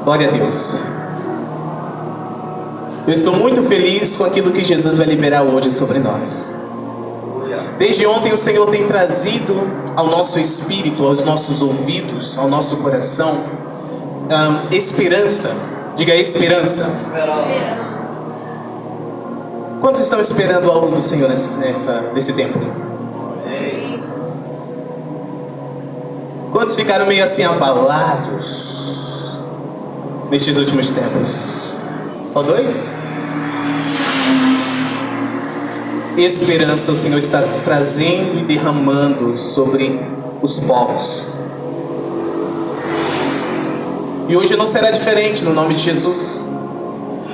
Glória a Deus. Eu estou muito feliz com aquilo que Jesus vai liberar hoje sobre nós. Desde ontem o Senhor tem trazido ao nosso espírito, aos nossos ouvidos, ao nosso coração, esperança. Diga esperança. Quantos estão esperando algo do Senhor nesse tempo? Quantos ficaram meio assim abalados nestes últimos tempos? Só 2? Esperança o Senhor está trazendo e derramando sobre os povos. E hoje não será diferente, no nome de Jesus.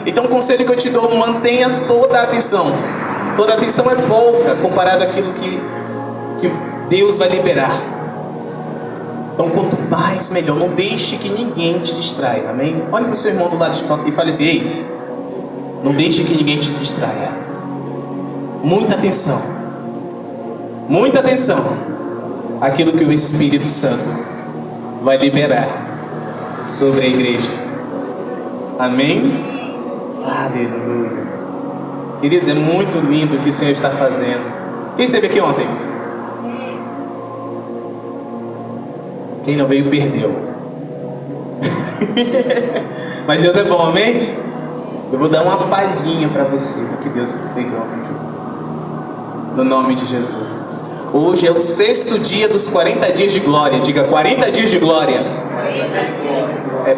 Então o conselho que eu te dou: mantenha toda a atenção. Toda a atenção é pouca comparado àquilo que Deus vai liberar. Então quanto mais, melhor. Não deixe que ninguém te distraia, amém? Olhe para o seu irmão do lado de fora e fale assim: ei, não deixe que ninguém te distraia. Muita atenção. Muita atenção àquilo que o Espírito Santo vai liberar sobre a igreja. Amém? Aleluia. Queridos, é muito lindo o que o Senhor está fazendo. Quem esteve aqui ontem? Quem não veio perdeu. Mas Deus é bom, amém? Eu vou dar uma palhinha para você do que Deus fez ontem aqui, no nome de Jesus. Hoje é o 6º dia dos 40 dias de glória. Diga 40 dias de glória.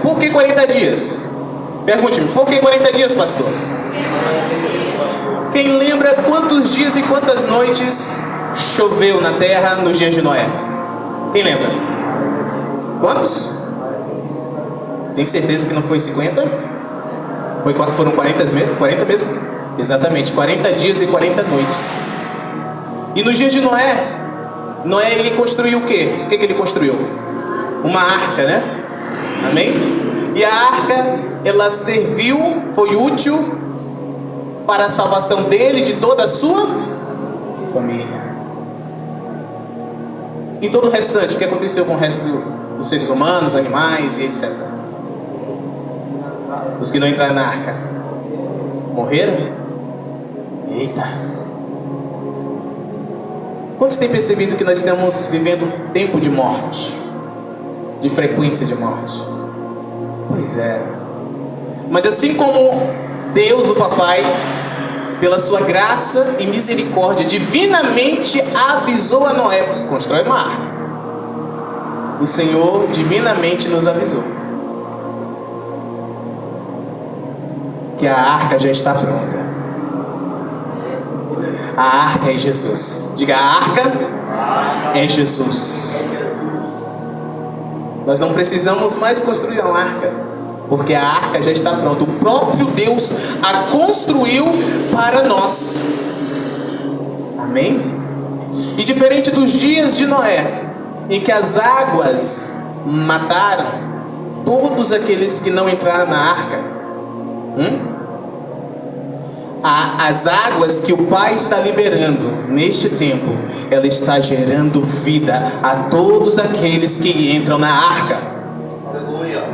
Por que 40 dias? Pergunte-me, por que 40 dias, pastor? Quem lembra quantos dias e quantas noites choveu na terra nos dias de Noé? Quem lembra? Quantos? Tem certeza que não foi 50? Foram 40 mesmo? 40 mesmo? Exatamente, 40 dias e 40 noites. E nos dias de Noé, ele construiu o quê? O que ele construiu? Uma arca, né? Amém? E a arca, ela serviu, foi útil para a salvação dele e de toda a sua família. E todo o restante, o que aconteceu com o resto dos seres humanos, animais e etc. Os que não entraram na arca morreram? Eita! Quantos têm percebido que nós estamos vivendo um tempo de morte? De frequência de morte? Pois é. Mas assim como Deus, o Papai, pela sua graça e misericórdia, divinamente avisou a Noé: constrói uma arca. O Senhor divinamente nos avisou que a arca já está pronta. A arca é Jesus. Diga: a arca é Jesus. Nós não precisamos mais construir uma arca, porque a arca já está pronta. O próprio Deus a construiu para nós. Amém? E diferente dos dias de Noé, em que as águas mataram todos aqueles que não entraram na arca, as águas que o Pai está liberando neste tempo, ela está gerando vida a todos aqueles que entram na arca. Aleluia.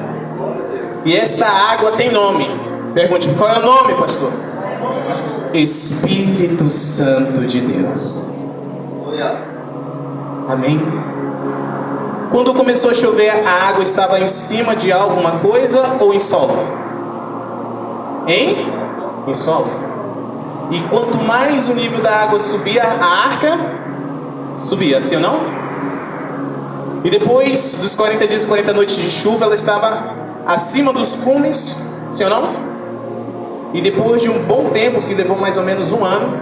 E esta água tem nome. Pergunte: qual é o nome, pastor? Espírito Santo de Deus. Amém? Quando começou a chover, a água estava em cima de alguma coisa ou em solo? Em solo. E quanto mais o nível da água subia, a arca subia, sim ou não? E depois dos 40 dias e 40 noites de chuva, ela estava acima dos cumes, sim ou não? E depois de um bom tempo, que levou mais ou menos um ano,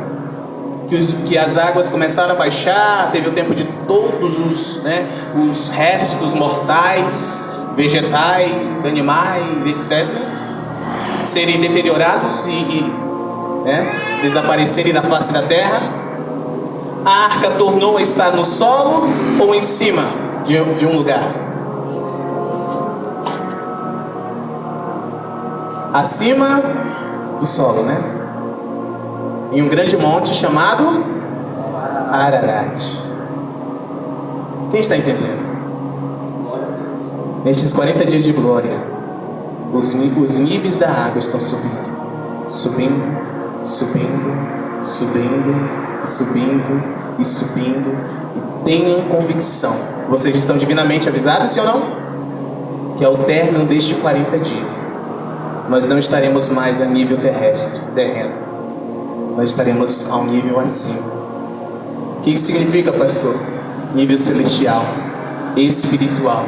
que as águas começaram a baixar, teve o tempo de todos os restos mortais, vegetais, animais, etc., serem deteriorados e desaparecerem da face da terra. A arca tornou a estar no solo ou em cima de um lugar? Acima do solo, né? Em um grande monte chamado Ararat. Quem está entendendo? Nestes 40 dias de glória, os níveis da água estão subindo, subindo, subindo, subindo, e subindo, e subindo. E tenham convicção, vocês estão divinamente avisados, sim ou não? Que ao término destes 40 dias, nós não estaremos mais a nível terrestre, terreno. Nós estaremos a um nível acima. O que isso significa, pastor? Nível celestial, espiritual.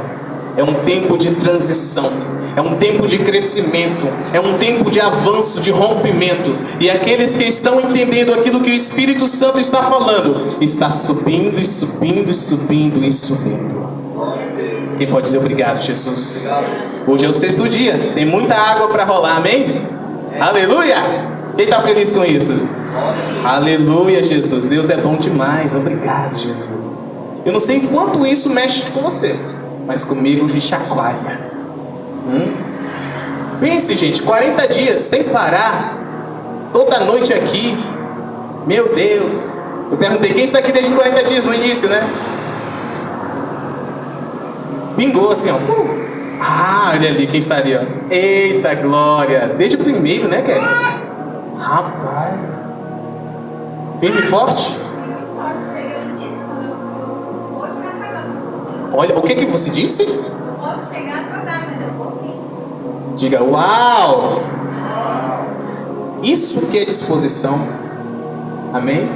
É um tempo de transição, é um tempo de crescimento, é um tempo de avanço, de rompimento. E aqueles que estão entendendo aquilo que o Espírito Santo está falando, está subindo e subindo e subindo e subindo. Quem pode dizer obrigado, Jesus? Hoje é o 6º dia, tem muita água para rolar, amém? Aleluia! Quem está feliz com isso? Aleluia, Jesus. Deus é bom demais, obrigado, Jesus. Eu não sei quanto isso mexe com você, mas comigo me chacoalha. Pense, gente, 40 dias sem parar, toda noite aqui. Meu Deus. Eu perguntei, quem está aqui desde 40 dias no início, né? Pingou assim, ó. Ah, olha ali, quem está ali, ó. Eita glória. Desde o primeiro, né, Kelly? Rapaz. Firme e forte. Olha, o que você disse? Eu posso chegar atrasado, mas eu vou vir. Diga, uau! Isso que é disposição. Amém?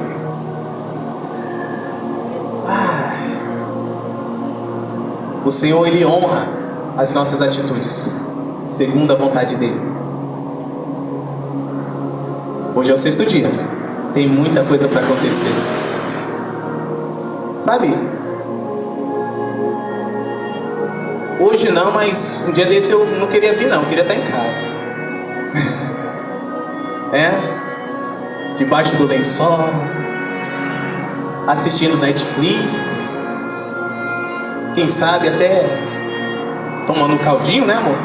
O Senhor, Ele honra as nossas atitudes, segundo a vontade dEle. Hoje é o 6º dia. Tem muita coisa para acontecer. Sabe? Hoje não, mas um dia desse eu não queria vir não, eu queria estar em casa. Debaixo do lençol, assistindo Netflix, quem sabe até tomando um caldinho, né, amor?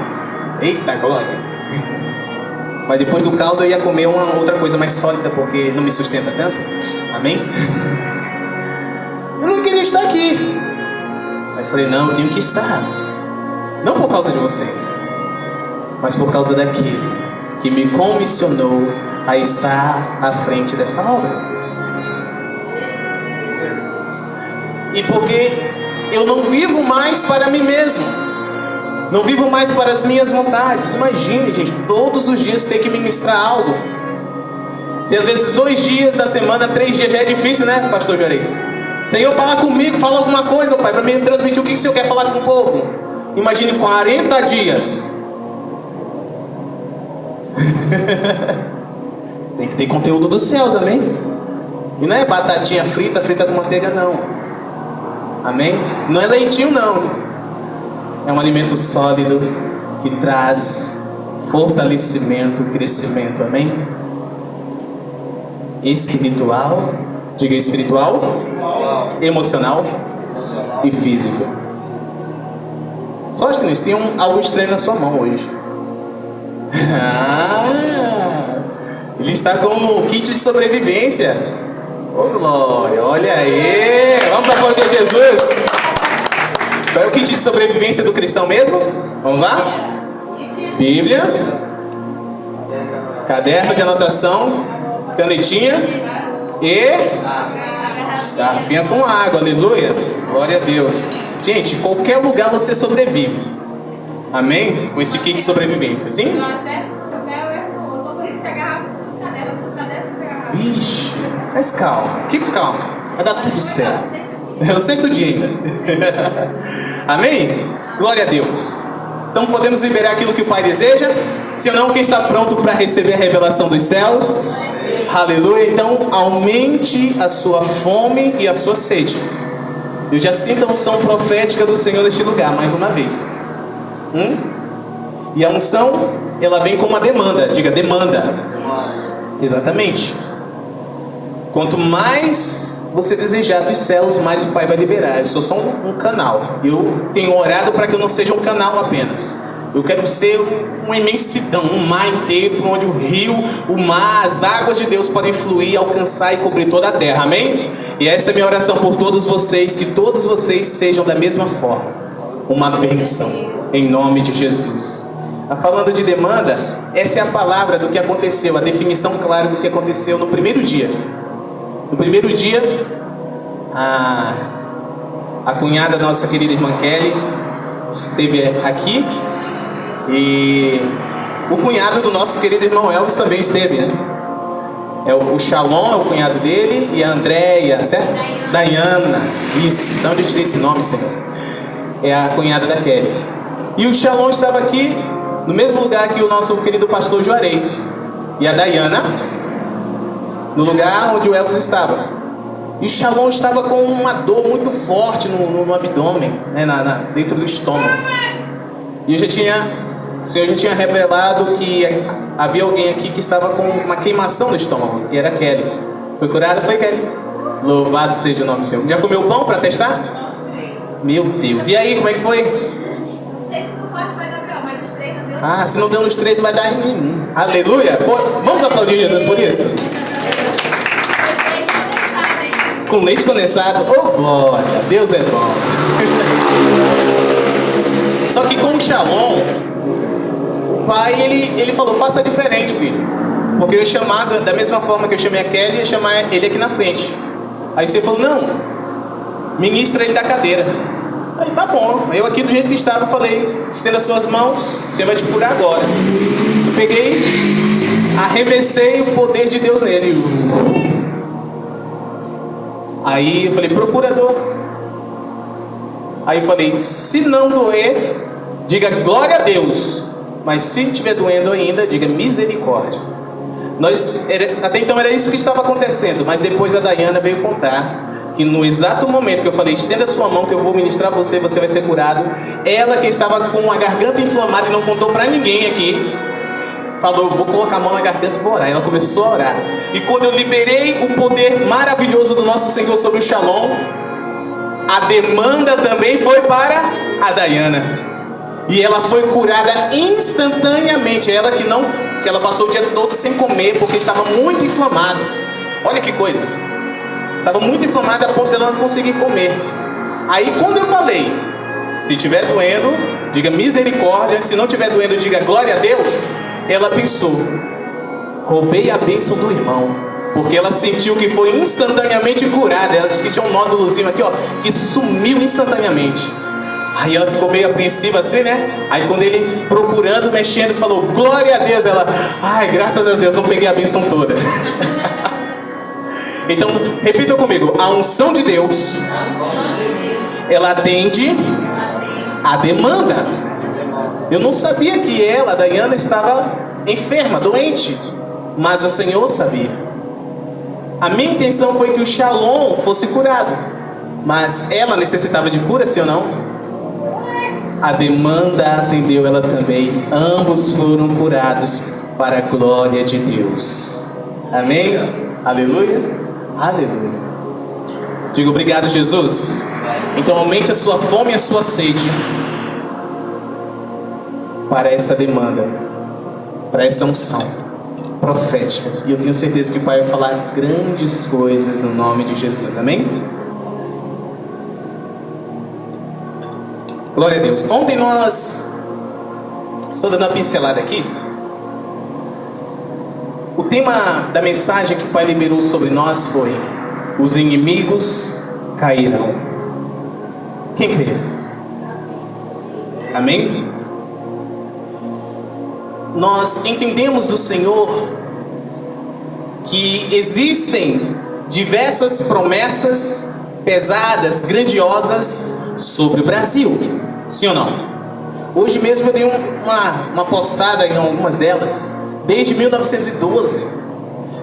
Eita glória! Mas depois do caldo eu ia comer uma outra coisa mais sólida, porque não me sustenta tanto. Amém? Eu não queria estar aqui. Aí eu falei, não, eu tenho que estar. Não por causa de vocês, mas por causa daquele que me comissionou a estar à frente dessa obra. E porque eu não vivo mais para mim mesmo, não vivo mais para as minhas vontades. Imagine, gente, todos os dias ter que ministrar algo. Se às vezes 2 dias da semana, 3 dias já é difícil, né, pastor Juarez? Senhor, fala comigo, fala alguma coisa, Pai, para me transmitir o que o Senhor quer falar com o povo. Imagine 40 dias. Tem que ter conteúdo dos céus, amém? E não é batatinha frita com manteiga, não. Amém? Não é leitinho, não. É um alimento sólido que traz fortalecimento, crescimento, amém? Espiritual, diga espiritual, emocional e físico. Só assim, tem algo estranho na sua mão hoje. Ele está com um kit de sobrevivência. Ô glória, olha aí. Vamos aplaudir Jesus. Qual é o kit de sobrevivência do cristão mesmo? Vamos lá? Bíblia, caderno de anotação, canetinha e garrafinha com água, aleluia. Glória a Deus. Gente, qualquer lugar você sobrevive. Amém? Com esse kit de sobrevivência, sim? Ixi, mas calma, que calma. Vai dar tudo certo. É o 6º dia ainda. Amém? Glória a Deus. Então podemos liberar aquilo que o Pai deseja? Se ou não, quem está pronto para receber a revelação dos céus? Aleluia. Então aumente a sua fome e a sua sede. Eu já sinto a unção profética do Senhor neste lugar, mais uma vez. E a unção, ela vem com uma demanda. Diga, demanda. Exatamente. Quanto mais você desejar dos céus, mais o Pai vai liberar. Eu sou só um canal. Eu tenho orado para que eu não seja um canal apenas. Eu quero ser uma imensidão, um mar inteiro, onde o rio, o mar, as águas de Deus podem fluir, alcançar e cobrir toda a terra, amém? E essa é a minha oração por todos vocês, que todos vocês sejam da mesma forma, uma bênção, em nome de Jesus, falando de demanda, essa é a palavra do que aconteceu, a definição clara do que aconteceu no primeiro dia. No primeiro dia, a cunhada nossa querida irmã Kelly esteve aqui, e o cunhado do nosso querido irmão Elvis também esteve, né? O Shalom é o cunhado dele, e a Andréia, certo? Dayana, isso, de onde eu tirei esse nome, Senhor? É a cunhada da Kelly. E o Shalom estava aqui, no mesmo lugar que o nosso querido pastor Juarez. E a Dayana, no lugar onde o Elvis estava. E o Shalom estava com uma dor muito forte no abdômen, né, dentro do estômago. E o Senhor já tinha revelado que havia alguém aqui que estava com uma queimação no estômago. E era Kelly. Foi curada? Foi Kelly. Louvado seja o nome do Senhor. Já comeu pão para testar? Meu Deus. E aí, como é que foi? Não sei se no quarto vai dar pior, mas nos 3 não deu. Ah, se não deu nos 3, vai dar em nenhum. Aleluia. Pô, vamos aplaudir Jesus por isso? Com leite condensado. Oh, glória. Deus é bom. Só que com o Shalom, o pai, ele falou, faça diferente, filho. Porque eu ia chamar, da mesma forma que eu chamei a Kelly, eu ia chamar ele aqui na frente. Aí você falou, não, ministra ele da cadeira. Aí tá bom, eu aqui do jeito que estava falei, estenda as suas mãos, você vai te curar agora. Eu peguei, arremessei o poder de Deus nele. Aí eu falei, procurador. Aí eu falei, se não doer, diga glória a Deus. Mas se estiver doendo ainda, diga misericórdia. Até então era isso que estava acontecendo. Mas depois a Dayana veio contar que no exato momento que eu falei, estenda a sua mão que eu vou ministrar você, você vai ser curado. Ela que estava com a garganta inflamada e não contou para ninguém aqui, falou, eu vou colocar a mão na garganta e vou orar. Ela começou a orar. E quando eu liberei o poder maravilhoso do nosso Senhor sobre o Shalom, a demanda também foi para a Dayana. E ela foi curada instantaneamente. Ela que ela passou o dia todo sem comer porque estava muito inflamada. Olha que coisa. Estava muito inflamada a ponto de ela não conseguir comer. Aí quando eu falei, se estiver doendo, diga misericórdia. Se não estiver doendo, diga glória a Deus. Ela pensou, roubei a bênção do irmão. Porque ela sentiu que foi instantaneamente curada. Ela disse que tinha um nódulozinho aqui, ó, que sumiu instantaneamente. Aí ela ficou meio apreensiva assim, né? Aí quando ele procurando, mexendo, falou, glória a Deus. Ela, ai, graças a Deus, não peguei a bênção toda. Então, repita comigo, a unção de Deus, ela atende a demanda. Eu não sabia que ela, a Dayana, estava enferma, doente. Mas o Senhor sabia. A minha intenção foi que o Shalom fosse curado. Mas ela necessitava de cura, sim ou não? A demanda atendeu ela também. Ambos foram curados para a glória de Deus. Amém? Aleluia? Aleluia. Diga obrigado, Jesus. Então aumente a sua fome e a sua sede para essa demanda, para essa unção profética. E eu tenho certeza que o Pai vai falar grandes coisas no nome de Jesus. Amém? Glória a Deus. Ontem nós, só dando uma pincelada aqui, o tema da mensagem que o Pai liberou sobre nós foi: os inimigos cairão. Quem crê? Amém? Nós entendemos do Senhor que existem diversas promessas pesadas, grandiosas sobre o Brasil. Sim ou não? Hoje mesmo eu dei uma postada em algumas delas. Desde 1912,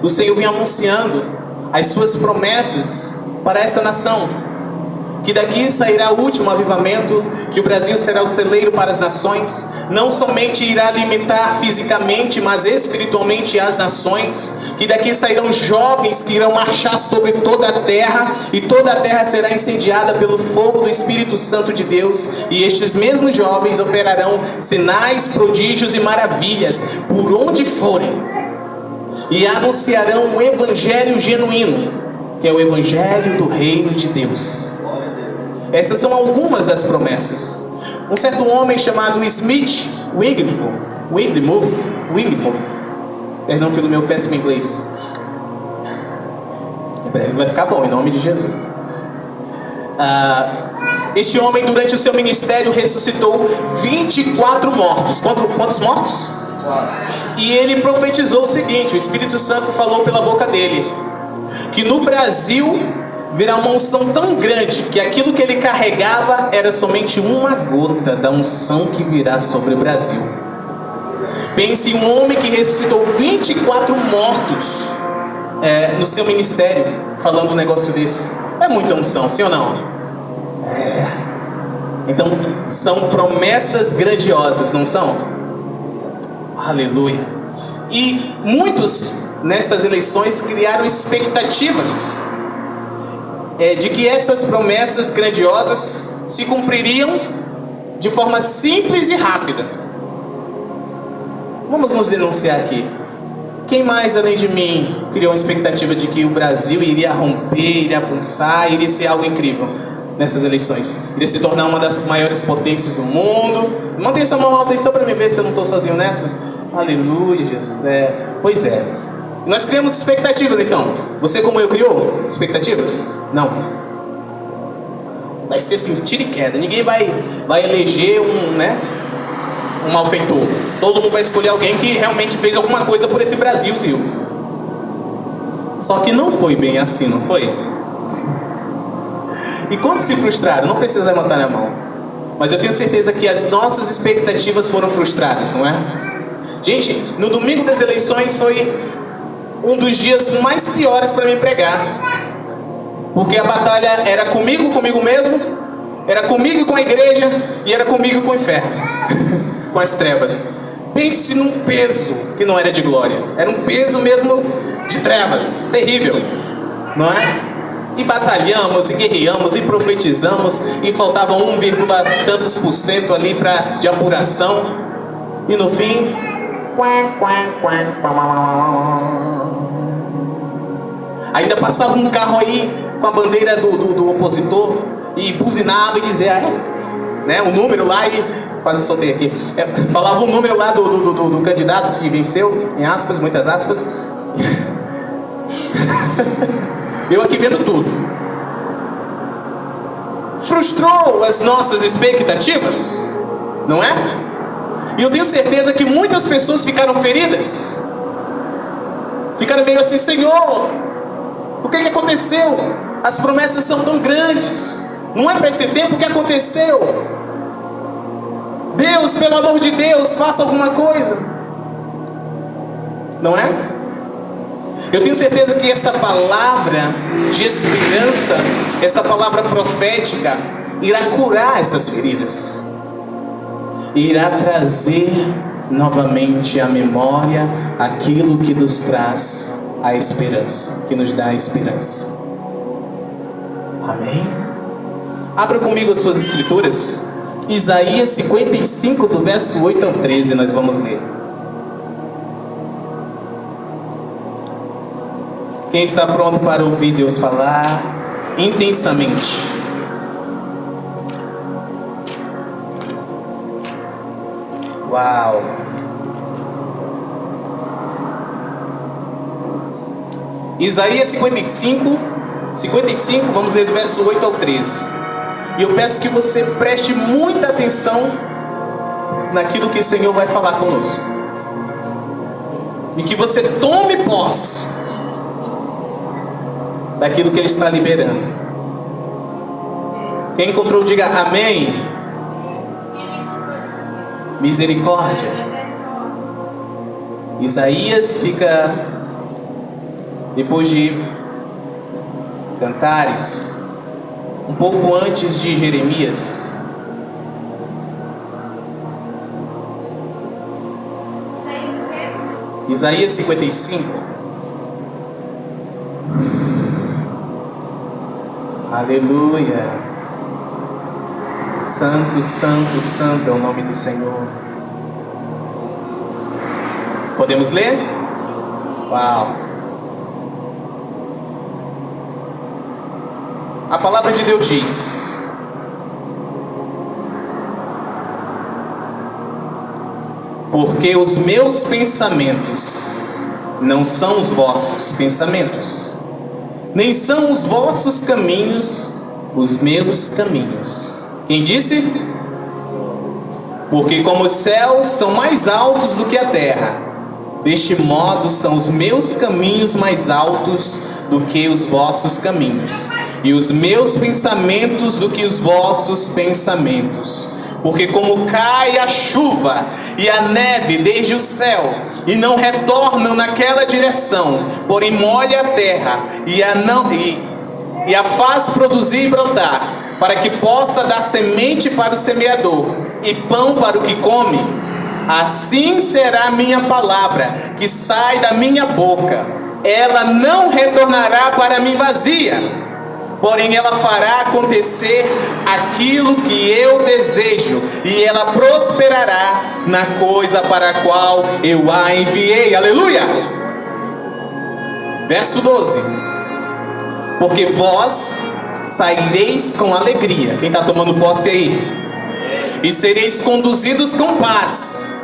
o Senhor vinha anunciando as suas promessas para esta nação. Que daqui sairá o último avivamento, que o Brasil será o celeiro para as nações. Não somente irá alimentar fisicamente, mas espiritualmente as nações. Que daqui sairão jovens que irão marchar sobre toda a terra, e toda a terra será incendiada pelo fogo do Espírito Santo de Deus. E estes mesmos jovens operarão sinais, prodígios e maravilhas por onde forem, e anunciarão um evangelho genuíno, que é o evangelho do reino de Deus. Essas são algumas das promessas. Um certo homem chamado Smith Wigglesworth, Weymouth. Perdão pelo meu péssimo inglês. Em breve vai ficar bom, em nome de Jesus. Este homem, durante o seu ministério, ressuscitou 24 mortos. Quantos mortos? E ele profetizou o seguinte: o Espírito Santo falou pela boca dele, que no Brasil virá uma unção tão grande que aquilo que ele carregava era somente uma gota da unção que virá sobre o Brasil. Pense em um homem que ressuscitou 24 mortos no seu ministério, falando um negócio desse. É muita unção, sim ou não? Então, são promessas grandiosas, não são? Aleluia. E muitos, nestas eleições, criaram expectativas de que estas promessas grandiosas se cumpririam de forma simples e rápida. Vamos nos denunciar aqui. Quem mais, além de mim, criou a expectativa de que o Brasil iria romper, iria avançar, iria ser algo incrível nessas eleições? Iria se tornar uma das maiores potências do mundo? Mantenha sua mão alta aí só para me ver se eu não estou sozinho nessa. Aleluia, Jesus. Pois é. Nós criamos expectativas, então. Você, como eu, criou expectativas? Não. Vai ser assim, tiro e queda. Ninguém vai eleger um malfeitor. Todo mundo vai escolher alguém que realmente fez alguma coisa por esse Brasilzinho. Só que não foi bem assim, não foi? E quando se frustraram, não precisa levantar a mão, mas eu tenho certeza que as nossas expectativas foram frustradas, não é? Gente, no domingo das eleições foi um dos dias mais piores para mim pregar, porque a batalha era comigo mesmo, era comigo e com a igreja, e era comigo e com o inferno, com as trevas. Pense num peso que não era de glória, era um peso mesmo de trevas, terrível, não é? E batalhamos, e guerreamos, e profetizamos, e faltava 1, tantos % ali de apuração, e no fim, ainda passava um carro aí com a bandeira do opositor e buzinava e dizia o número lá, e quase soltei aqui, falava o número lá do candidato que venceu, em aspas, muitas aspas. Eu aqui vendo tudo. Frustrou as nossas expectativas, não é? E eu tenho certeza que muitas pessoas ficaram feridas. Ficaram meio assim: Senhor, o que aconteceu? As promessas são tão grandes. Não é para esse tempo. O que aconteceu? Deus, pelo amor de Deus, faça alguma coisa. Não é? Eu tenho certeza que esta palavra de esperança, esta palavra profética, irá curar estas feridas. Irá trazer novamente à memória aquilo que nos traz a esperança, que nos dá a esperança. Amém? Abra comigo as suas escrituras. Isaías 55, do verso 8 ao 13, nós vamos ler. Quem está pronto para ouvir Deus falar intensamente? Uau! Isaías 55, vamos ler do verso 8 ao 13. E eu peço que você preste muita atenção naquilo que o Senhor vai falar conosco. E que você tome posse daquilo que Ele está liberando. Quem encontrou, diga amém. Misericórdia. Isaías fica depois de Cantares, um pouco antes de Jeremias. Isaías 55. Aleluia. Santo, santo, santo é o nome do Senhor. Podemos ler? Uau. A palavra de Deus diz: Porque os meus pensamentos não são os vossos pensamentos, nem são os vossos caminhos os meus caminhos. Quem disse? Porque como os céus são mais altos do que a terra, deste modo são os meus caminhos mais altos do que os vossos caminhos, e os meus pensamentos do que os vossos pensamentos. Porque como cai a chuva e a neve desde o céu, e não retornam naquela direção, porém molha a terra e a faz produzir e brotar, para que possa dar semente para o semeador e pão para o que come, assim será a minha palavra que sai da minha boca. Ela não retornará para mim vazia, porém ela fará acontecer aquilo que eu desejo, e ela prosperará na coisa para a qual eu a enviei. Aleluia! Verso 12. Porque vós saireis com alegria. Quem está tomando posse aí? E sereis conduzidos com paz.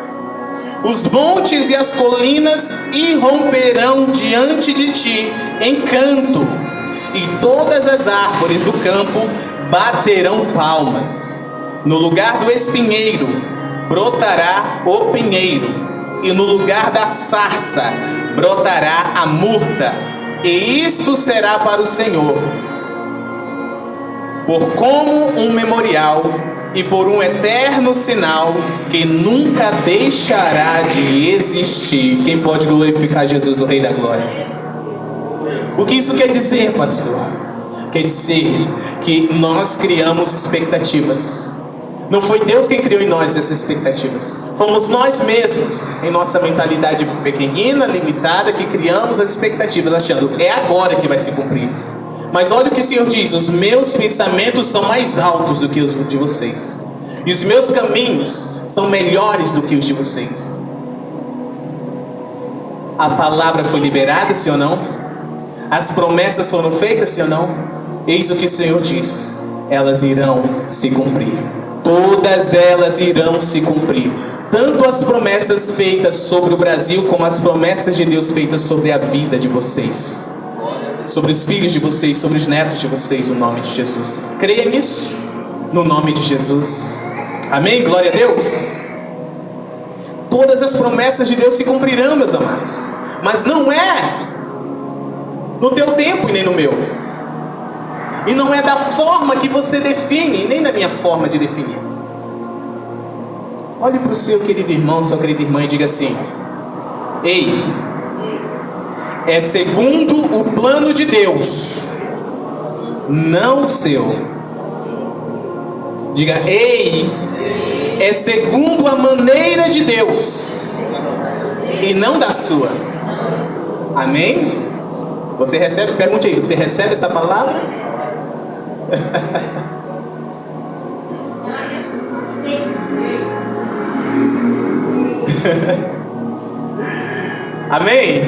Os montes e as colinas irromperão diante de ti em canto, e todas as árvores do campo baterão palmas. No lugar do espinheiro brotará o pinheiro, e no lugar da sarça brotará a murta, e isto será para o Senhor por como um memorial e por um eterno sinal que nunca deixará de existir. Quem pode glorificar Jesus, o Rei da Glória? O que isso quer dizer, pastor? Quer dizer que nós criamos expectativas. Não foi Deus quem criou em nós essas expectativas. Fomos nós mesmos, em nossa mentalidade pequenina, limitada, que criamos as expectativas, achando é agora que vai se cumprir. Mas olha o que o Senhor diz: os meus pensamentos são mais altos do que os de vocês, e os meus caminhos são melhores do que os de vocês. A palavra foi liberada, sim ou não? As promessas foram feitas, sim ou não? Eis o que o Senhor diz: elas irão se cumprir. Todas elas irão se cumprir. Tanto as promessas feitas sobre o Brasil, como as promessas de Deus feitas sobre a vida de vocês, sobre os filhos de vocês, sobre os netos de vocês, no nome de Jesus. Creia nisso, no nome de Jesus. Amém? Glória a Deus. Todas as promessas de Deus se cumprirão, meus amados. Mas não é no teu tempo e nem no meu. E não é da forma que você define, nem na minha forma de definir. Olhe para o seu querido irmão, sua querida irmã, e diga assim: ei, é segundo o plano de Deus, não o seu. Diga: ei, é segundo a maneira de Deus e não da sua. Amém? Você recebe? Pergunte aí, você recebe essa palavra? Amém?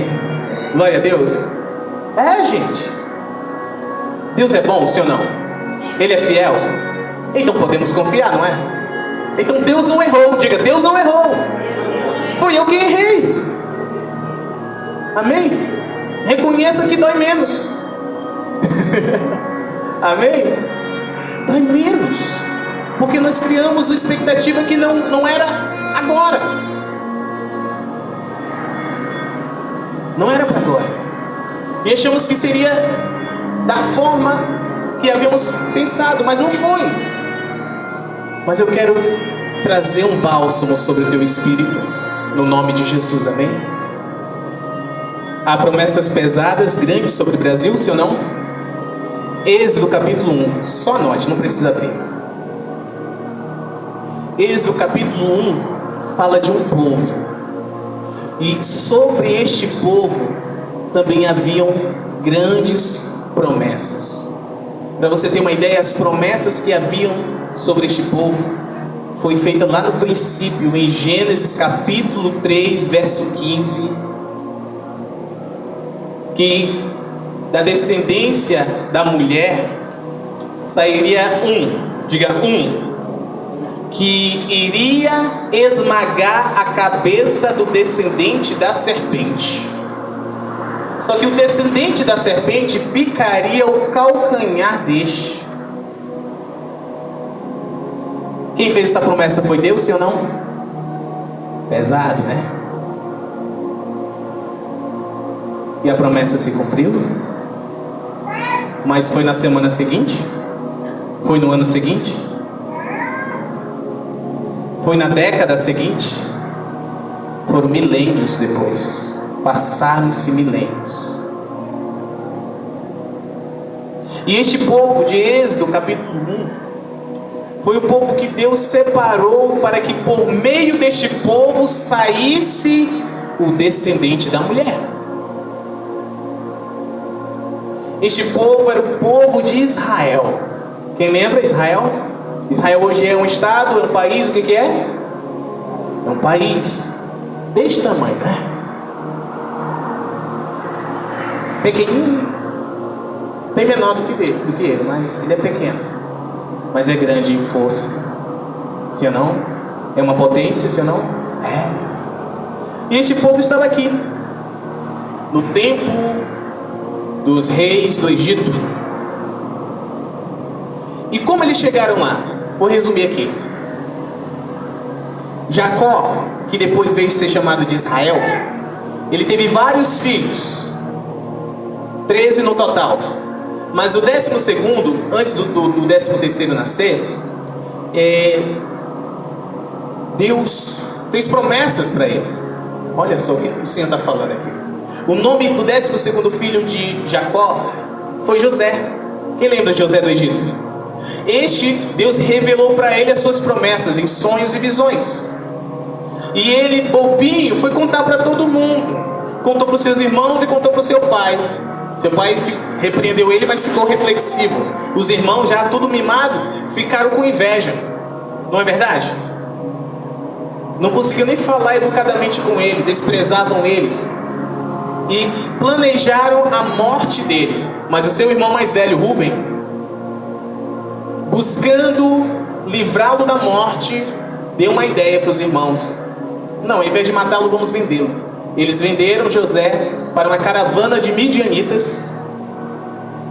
Glória a Deus. É, gente, Deus é bom, sim ou não? Ele é fiel. Então podemos confiar, não é? Então Deus não errou. Diga: Deus não errou. Foi eu que errei. Amém? Reconheça que dói menos. Amém? Dói menos, porque nós criamos uma expectativa que não era agora. Não era para agora. E achamos que seria da forma que havíamos pensado, mas não foi. Mas eu quero trazer um bálsamo sobre o teu espírito, no nome de Jesus. Amém? Há promessas pesadas, grandes sobre o Brasil, sim ou não? Êxodo capítulo 1, só anote, não precisa abrir. Êxodo capítulo 1 fala de um povo, e sobre este povo também haviam grandes promessas. Para você ter uma ideia, as promessas que haviam sobre este povo foi feita lá no princípio, em Gênesis capítulo 3, verso 15, que da descendência da mulher sairia diga que iria esmagar a cabeça do descendente da serpente. Só que o descendente da serpente picaria o calcanhar deste. Quem fez essa promessa foi Deus, sim ou não? Pesado, né? E a promessa se cumpriu? Mas foi na semana seguinte? Foi no ano seguinte? Foi na década seguinte? Foram milênios depois. Passaram-se milênios. E este povo de Êxodo, capítulo 1, foi o povo que Deus separou para que por meio deste povo saísse o descendente da mulher. Este povo era o povo de Israel. Quem lembra Israel? Israel hoje é um estado, é um país, o que é? É um país deste tamanho, né? Pequenininho. Bem menor do que ele, mas ele é pequeno. Mas é grande em força. Se não? É uma potência, se não? É. E este povo estava aqui, no tempo dos reis do Egito. E como eles chegaram lá? Vou resumir aqui. Jacó, que depois veio ser chamado de Israel, ele teve vários filhos, 13 no total. Mas o 12º, antes do 13º nascer, Deus fez promessas para ele. Olha só o que o Senhor está falando aqui. O nome do 12º filho de Jacó foi José. Quem lembra de José do Egito? Deus revelou para ele as suas promessas em sonhos e visões. E ele, bobinho, foi contar para todo mundo. Contou para os seus irmãos e contou para o seu pai. Seu pai repreendeu ele, mas ficou reflexivo. Os irmãos, já tudo mimado, ficaram com inveja. Não é verdade? Não conseguiam nem falar educadamente com ele, desprezavam ele e planejaram a morte dele. Mas o seu irmão mais velho, Rúben, buscando livrá-lo da morte, deu uma ideia para os irmãos. Não, ao invés de matá-lo, vamos vendê-lo. Eles venderam José para uma caravana de midianitas,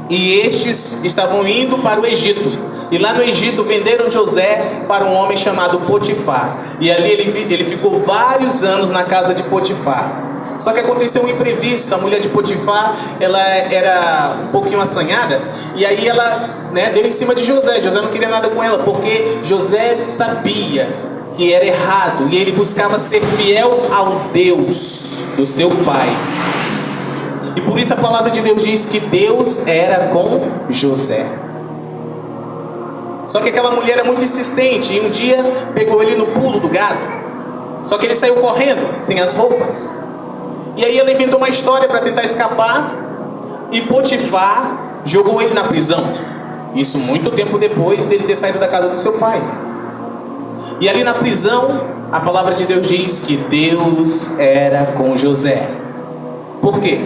e estes estavam indo para o Egito. E lá no Egito venderam José para um homem chamado Potifar. E ali ele ficou vários anos na casa de Potifar. Só que aconteceu um imprevisto. A mulher de Potifar, ela era um pouquinho assanhada, e aí ela, deu em cima de José. José não queria nada com ela, porque José sabia que era errado, e ele buscava ser fiel ao Deus do seu pai. E por isso a palavra de Deus diz que Deus era com José. Só que aquela mulher era muito insistente, e um dia pegou ele no pulo do gato. Só que ele saiu correndo, sem as roupas. E aí ela inventou uma história para tentar escapar, e Potifar jogou ele na prisão. Isso muito tempo depois dele ter saído da casa do seu pai. E ali na prisão, a palavra de Deus diz que Deus era com José. Por quê?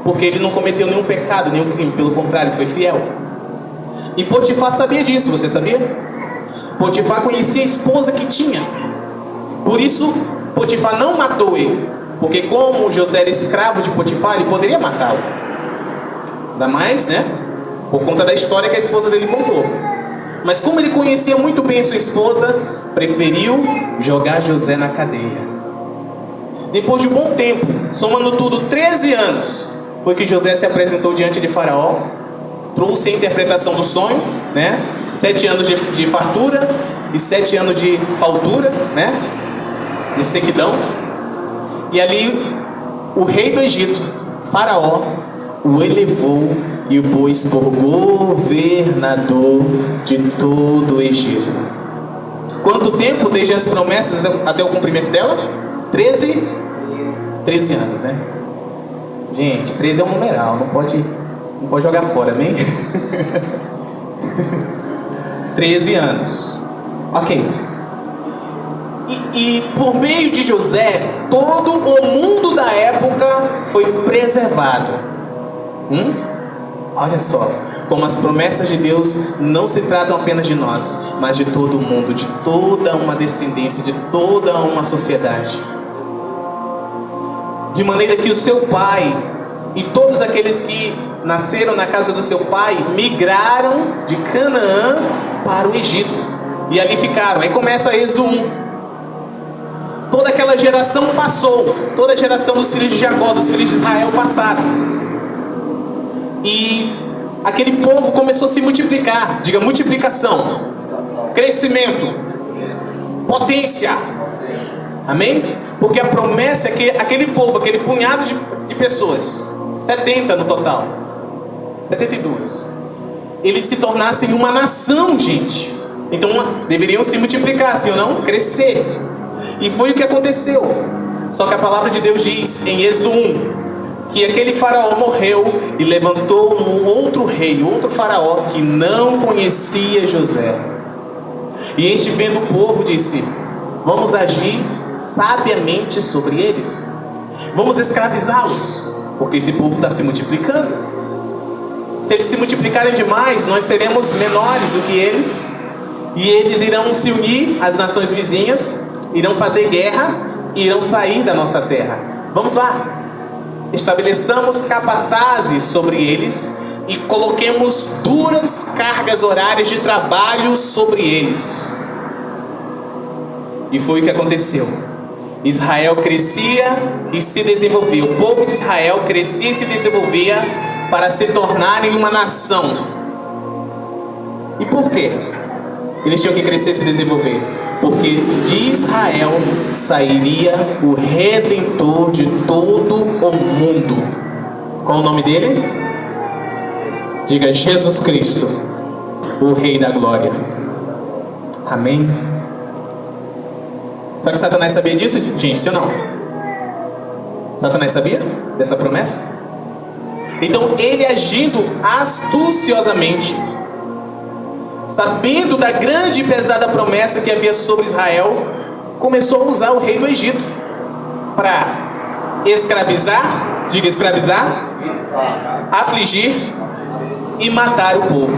Porque ele não cometeu nenhum pecado, nenhum crime. Pelo contrário, foi fiel. E Potifar sabia disso, você sabia? Potifar conhecia a esposa que tinha. Por isso, Potifar não matou ele. Porque como José era escravo de Potifar, ele poderia matá-lo. Ainda mais, por conta da história que a esposa dele contou. Mas como ele conhecia muito bem a sua esposa, preferiu jogar José na cadeia. Depois de um bom tempo, somando tudo 13 anos, foi que José se apresentou diante de Faraó, trouxe a interpretação do sonho, 7 anos de fartura e 7 anos de faltura, de sequidão. E ali o rei do Egito, Faraó, o elevou e o pôs por governador de todo o Egito. Quanto tempo desde as promessas até o cumprimento dela? 13 anos, Gente, 13 é um numeral, não pode jogar fora, amém? 13 anos. Ok. E por meio de José, todo o mundo da época foi preservado. Olha só, como as promessas de Deus não se tratam apenas de nós, mas de todo o mundo, de toda uma descendência, de toda uma sociedade. De maneira que o seu pai e todos aqueles que nasceram na casa do seu pai migraram de Canaã para o Egito e ali ficaram. Aí começa Êxodo 1. Toda aquela geração passou, toda a geração dos filhos de Jacó, dos filhos de Israel passaram. E aquele povo começou a se multiplicar. Diga multiplicação, crescimento, potência. Amém? Porque a promessa é que aquele povo, aquele punhado de pessoas, 70 no total, 72, eles se tornassem uma nação, gente. Então deveriam se multiplicar, sim ou não? Crescer. E foi o que aconteceu. Só que a palavra de Deus diz em Êxodo 1 que aquele faraó morreu e levantou um outro rei, outro faraó que não conhecia José. E este, vendo o povo, disse: vamos agir sabiamente sobre eles, vamos escravizá-los, porque esse povo está se multiplicando. Se eles se multiplicarem demais, nós seremos menores do que eles, e eles irão se unir às nações vizinhas, irão fazer guerra e irão sair da nossa terra. Vamos lá, estabeleçamos capatazes sobre eles e coloquemos duras cargas horárias de trabalho sobre eles. E foi o que aconteceu. Israel crescia e se desenvolvia. O povo de Israel crescia e se desenvolvia para se tornarem uma nação. E por quê? Eles tinham que crescer e se desenvolver. Porque de Israel sairia o Redentor de todo o mundo. Qual o nome dele? Diga: Jesus Cristo, o Rei da Glória. Amém? Só que Satanás sabia disso, gente, sim ou não? Satanás sabia dessa promessa? Então ele, agindo astuciosamente, sabendo da grande e pesada promessa que havia sobre Israel, começou a usar o rei do Egito para escravizar, diga escravizar, afligir e matar o povo,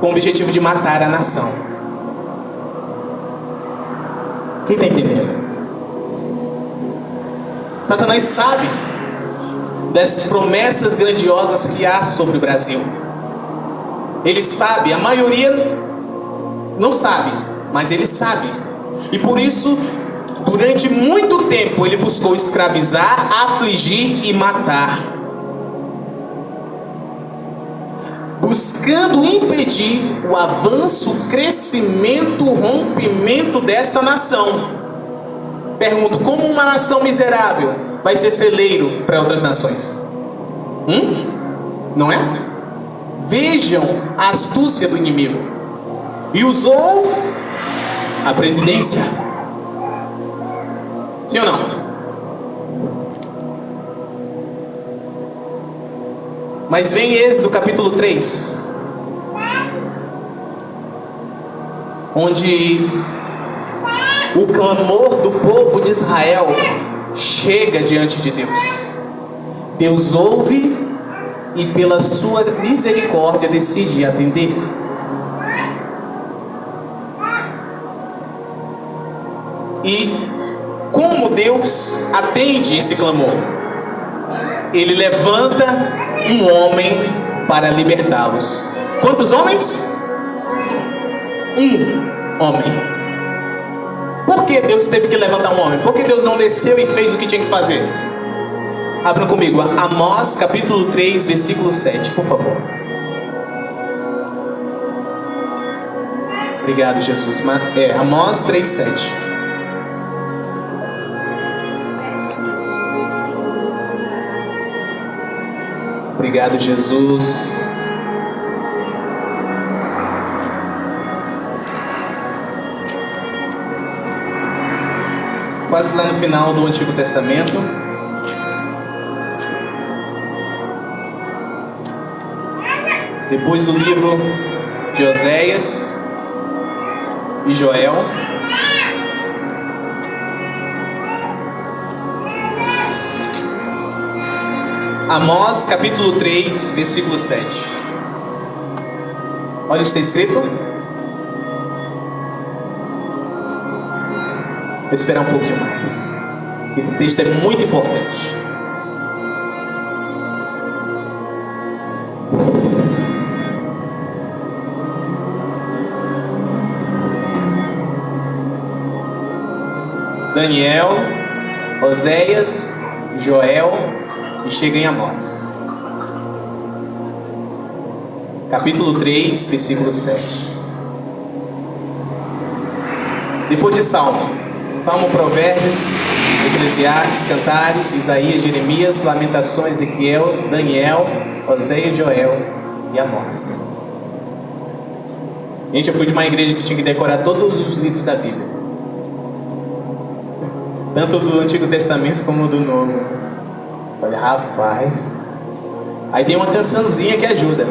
com o objetivo de matar a nação. Quem está entendendo? Satanás sabe dessas promessas grandiosas que há sobre o Brasil. Ele sabe, a maioria não sabe, mas ele sabe. E por isso, durante muito tempo, ele buscou escravizar, afligir e matar, buscando impedir o avanço, o crescimento, o rompimento desta nação. Pergunto: como uma nação miserável vai ser celeiro para outras nações? Não é? Vejam a astúcia do inimigo. E usou a presidência. Sim ou não? Mas vem Êxodo capítulo 3, onde o clamor do povo de Israel chega diante de Deus. Deus ouve e pela sua misericórdia decide atender. E como Deus atende esse clamor? Ele levanta um homem para libertá-los. Quantos homens? Um homem. Por que Deus teve que levantar um homem? Por que Deus não desceu e fez o que tinha que fazer? Abram comigo, Amós capítulo 3, versículo 7, por favor. Obrigado, Jesus. Amós 3, 7. Obrigado, Jesus. Quase lá no final do Antigo Testamento. Depois do livro de Oséias e Joel. Amós capítulo 3, versículo 7. Olha o que está escrito. Vou esperar um pouquinho mais. Esse texto é muito importante. Daniel, Oséias, Joel e chega em Amós. Capítulo 3, versículo 7. Depois de Salmo, Provérbios, Eclesiastes, Cantares, Isaías, Jeremias, Lamentações, Ezequiel, Daniel, Oséias, Joel e Amós. Gente, eu fui de uma igreja que tinha que decorar todos os livros da Bíblia, tanto do Antigo Testamento como do Novo. Falei, rapaz. Aí tem uma cançãozinha que ajuda.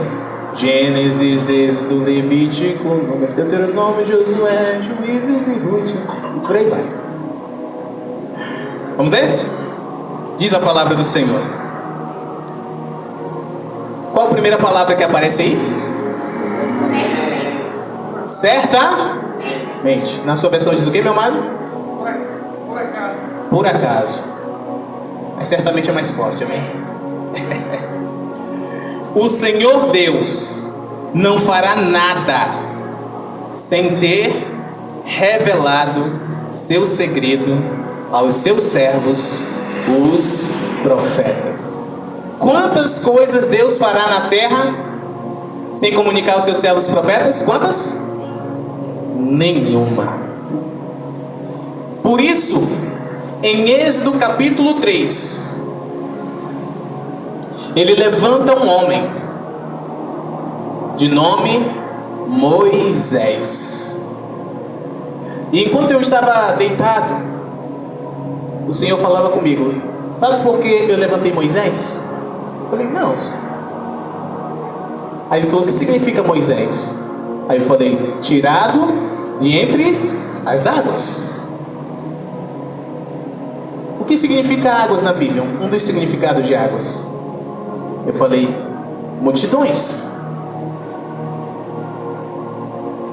Gênesis, Êxodo, Levítico, Número, Deuteronômio, Josué, Juízes e Ruth. E por aí vai. Vamos ver? Diz a palavra do Senhor. Qual a primeira palavra que aparece aí? Certamente. Na sua versão diz o que, meu amado? Por acaso. Mas certamente é mais forte, amém? O Senhor Deus não fará nada sem ter revelado seu segredo aos seus servos, os profetas. Quantas coisas Deus fará na terra sem comunicar aos seus servos profetas? Quantas? Nenhuma. Por isso, em Êxodo capítulo 3, ele levanta um homem de nome Moisés. E enquanto eu estava deitado, o Senhor falava comigo. Sabe por que eu levantei Moisés? Eu falei, não, Senhor. Aí ele falou, o que significa Moisés? Aí eu falei, tirado de entre as águas. O que significa águas na Bíblia? Um dos significados de águas. Eu falei, multidões.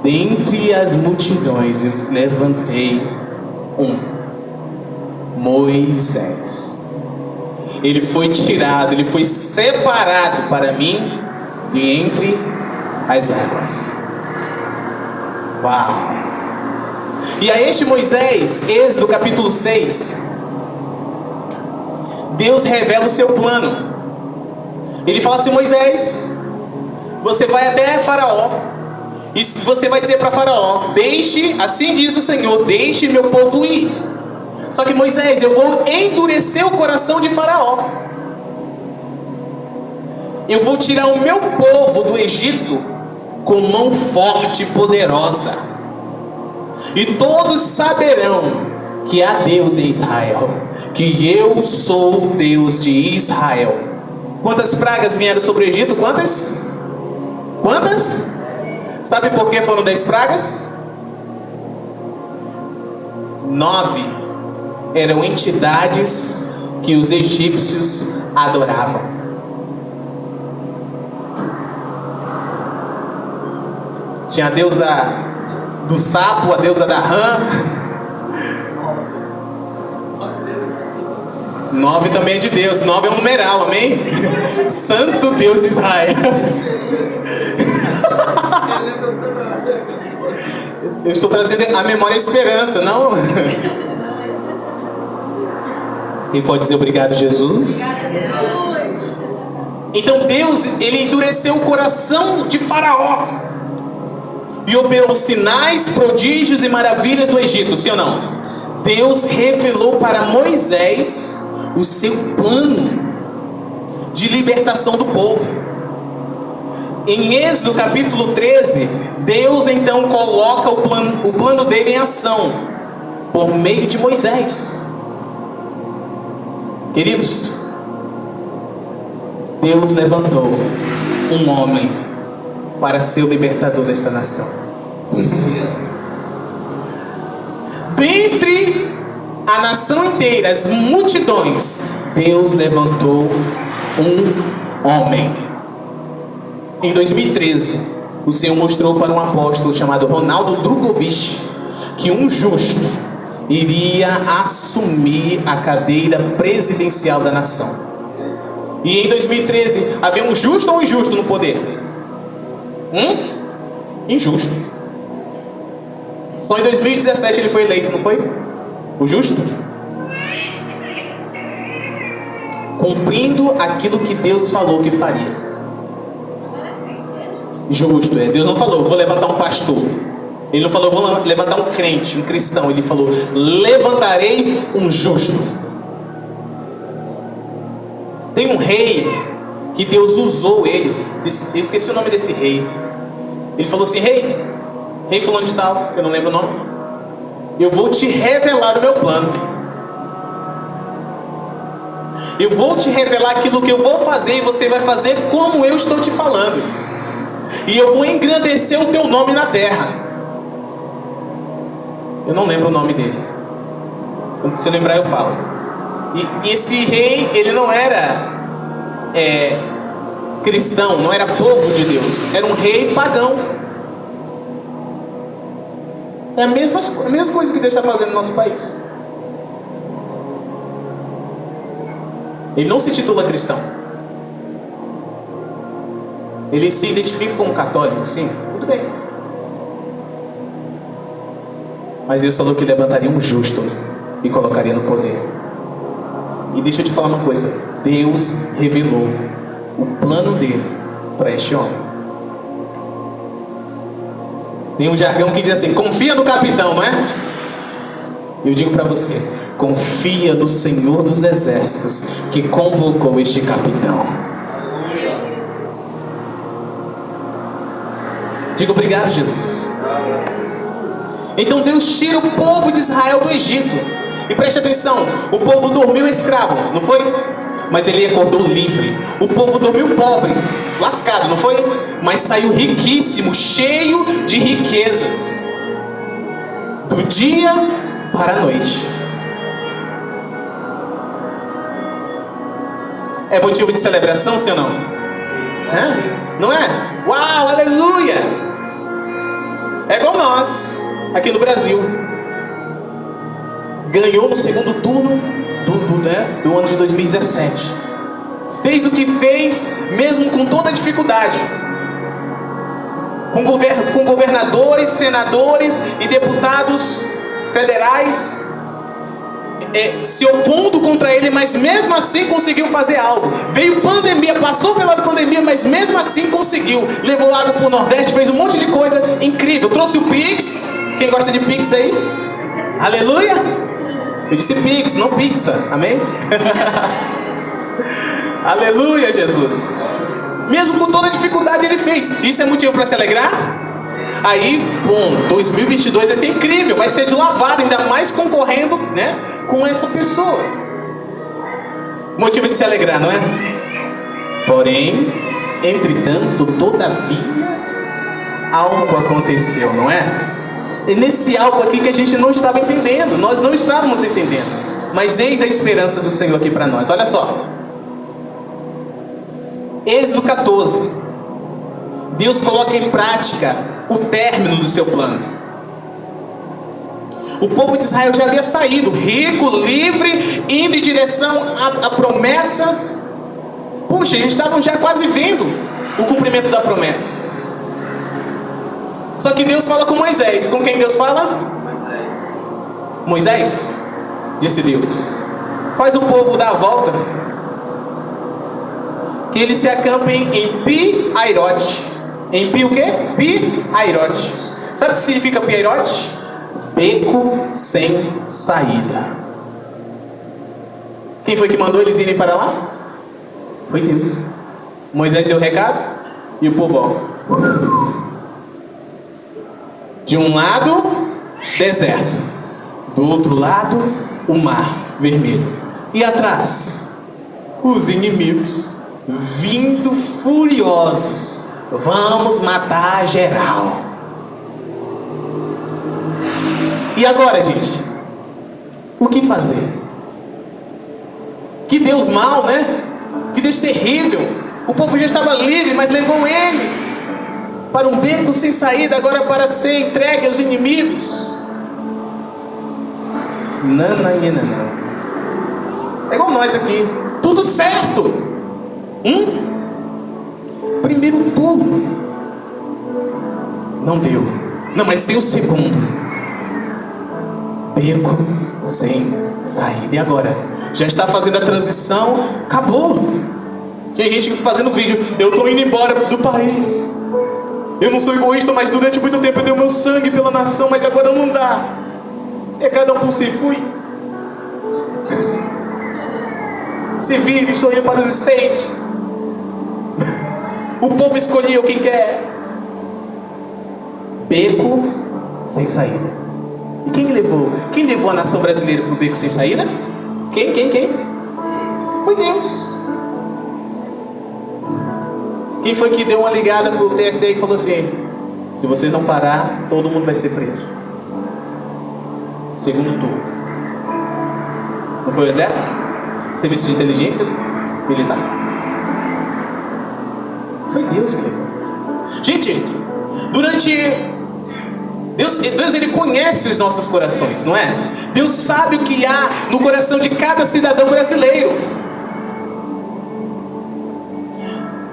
Dentre as multidões eu levantei Moisés. Ele foi tirado, ele foi separado para mim de entre as águas. Uau! E a este Moisés, Êxodo capítulo 6, Deus revela o seu plano. Ele fala assim, Moisés, você vai até Faraó, e você vai dizer para Faraó, deixe, assim diz o Senhor, deixe meu povo ir. Só que Moisés, eu vou endurecer o coração de Faraó. Eu vou tirar o meu povo do Egito com mão forte e poderosa. E todos saberão que há Deus em Israel, que eu sou o Deus de Israel. Quantas pragas vieram sobre o Egito? Quantas? Quantas? Sabe por que foram 10 pragas? 9 eram entidades que os egípcios adoravam. Tinha a deusa do sapo, a deusa da rã. 9 também é de Deus. 9 é um numeral, amém? Santo Deus de Israel. Eu estou trazendo a memória e a esperança, não? Quem pode dizer obrigado, Jesus? Então Deus, ele endureceu o coração de Faraó e operou sinais, prodígios e maravilhas no Egito, sim ou não? Deus revelou para Moisés o seu plano de libertação do povo. Em Êxodo capítulo 13, Deus então coloca o plano dele em ação por meio de Moisés. Queridos, Deus levantou um homem para ser o libertador desta nação. Dentre a nação inteira, as multidões, Deus levantou um homem. Em 2013, o Senhor mostrou para um apóstolo chamado Ronaldo Drogovic que um justo iria assumir a cadeira presidencial da nação. E em 2013, havia um justo ou injusto no poder? Injusto. Só em 2017 ele foi eleito, não foi? O justo? Cumprindo aquilo que Deus falou que faria. Justo, Deus não falou, vou levantar um pastor. Ele não falou, vou levantar um crente, um cristão. Ele falou, levantarei um justo. Tem um rei que Deus usou ele. Eu esqueci o nome desse rei. Ele falou assim, rei fulano de tal, que eu não lembro o nome, eu vou te revelar o meu plano. Eu vou te revelar aquilo que eu vou fazer, e você vai fazer como eu estou te falando. E eu vou engrandecer o teu nome na terra. Eu não lembro o nome dele. Se eu lembrar eu falo. E esse rei, ele não era cristão, não era povo de Deus. Era um rei pagão. É a mesma coisa que Deus está fazendo no nosso país. Ele não se titula cristão. Ele se identifica como católico, sim, tudo bem. Mas Deus falou que levantaria um justo e colocaria no poder. E deixa eu te falar uma coisa. Deus revelou o plano dele para este homem. Tem um jargão que diz assim, confia no capitão, não é? Eu digo para você, confia no Senhor dos Exércitos que convocou este capitão. Diga obrigado, Jesus. Então Deus tira o povo de Israel do Egito. E preste atenção, o povo dormiu escravo, não foi? Mas ele acordou livre. O povo dormiu pobre, lascado, não foi? Mas saiu riquíssimo, cheio de riquezas. Do dia para a noite. É motivo de celebração, sim ou não? Não é? Uau, aleluia! É igual nós, aqui no Brasil. Ganhou no segundo turno do ano de 2017. Fez o que fez, mesmo com toda a dificuldade. Com governadores, senadores e deputados federais se opondo contra ele, mas mesmo assim conseguiu fazer algo. Veio pandemia, passou pela pandemia, mas mesmo assim conseguiu. Levou água para o Nordeste, fez um monte de coisa incrível. Trouxe o Pix. Quem gosta de Pix aí? Aleluia! Eu disse Pix, não pizza, amém? Aleluia, Jesus. Mesmo com toda a dificuldade ele fez. Isso é motivo para se alegrar? Aí, bom, 2022 vai ser incrível, vai ser de lavada, ainda mais concorrendo, né, com essa pessoa. Motivo de se alegrar, não é? Porém, entretanto, todavia, algo aconteceu, não é? E nesse algo aqui que a gente não estava entendendo, nós não estávamos entendendo. Mas eis a esperança do Senhor aqui para nós. Olha só. Êxodo 14. Deus coloca em prática o término do seu plano. O povo de Israel já havia saído, rico, livre, indo em direção à promessa. Puxa, eles estavam já quase vendo o cumprimento da promessa. Só que Deus fala com Moisés. Com quem Deus fala? Moisés, disse Deus, faz o povo dar a volta, que eles se acampem em Pi-Airote. Em Pi o quê? Pi-Airote. Sabe o que significa Pi-Airote? Beco sem saída. Quem foi que mandou eles irem para lá? Foi Deus. Moisés deu o recado e o povo, ó. De um lado, deserto. Do outro lado, o mar vermelho. E atrás, os inimigos vindo furiosos. Vamos matar geral. E agora, gente? O que fazer? Que Deus mau, né? Que Deus terrível. O povo já estava livre, mas levou eles para um beco sem saída, agora para ser entregue aos inimigos. Não. É igual nós aqui. Tudo certo. Primeiro turno. Não deu. Não, mas deu o segundo. Beco sem saída. E agora? Já está fazendo a transição. Acabou. Tinha gente fazendo vídeo. Eu estou indo embora do país. Eu não sou egoísta, mas durante muito tempo eu dei o meu sangue pela nação, mas agora não dá. É cada um por si, fui. Se vire, estou indo para os States. O povo escolheu quem quer. Beco sem saída. E quem levou? Quem levou a nação brasileira para o beco sem saída? Quem? Foi Deus. Quem foi que deu uma ligada para o TSE e falou assim: se você não parar, todo mundo vai ser preso? Segundo turno. Não foi o exército? Serviço de inteligência militar? Foi Deus que levou. Gente, Deus ele conhece os nossos corações, não é? Deus sabe o que há no coração de cada cidadão brasileiro.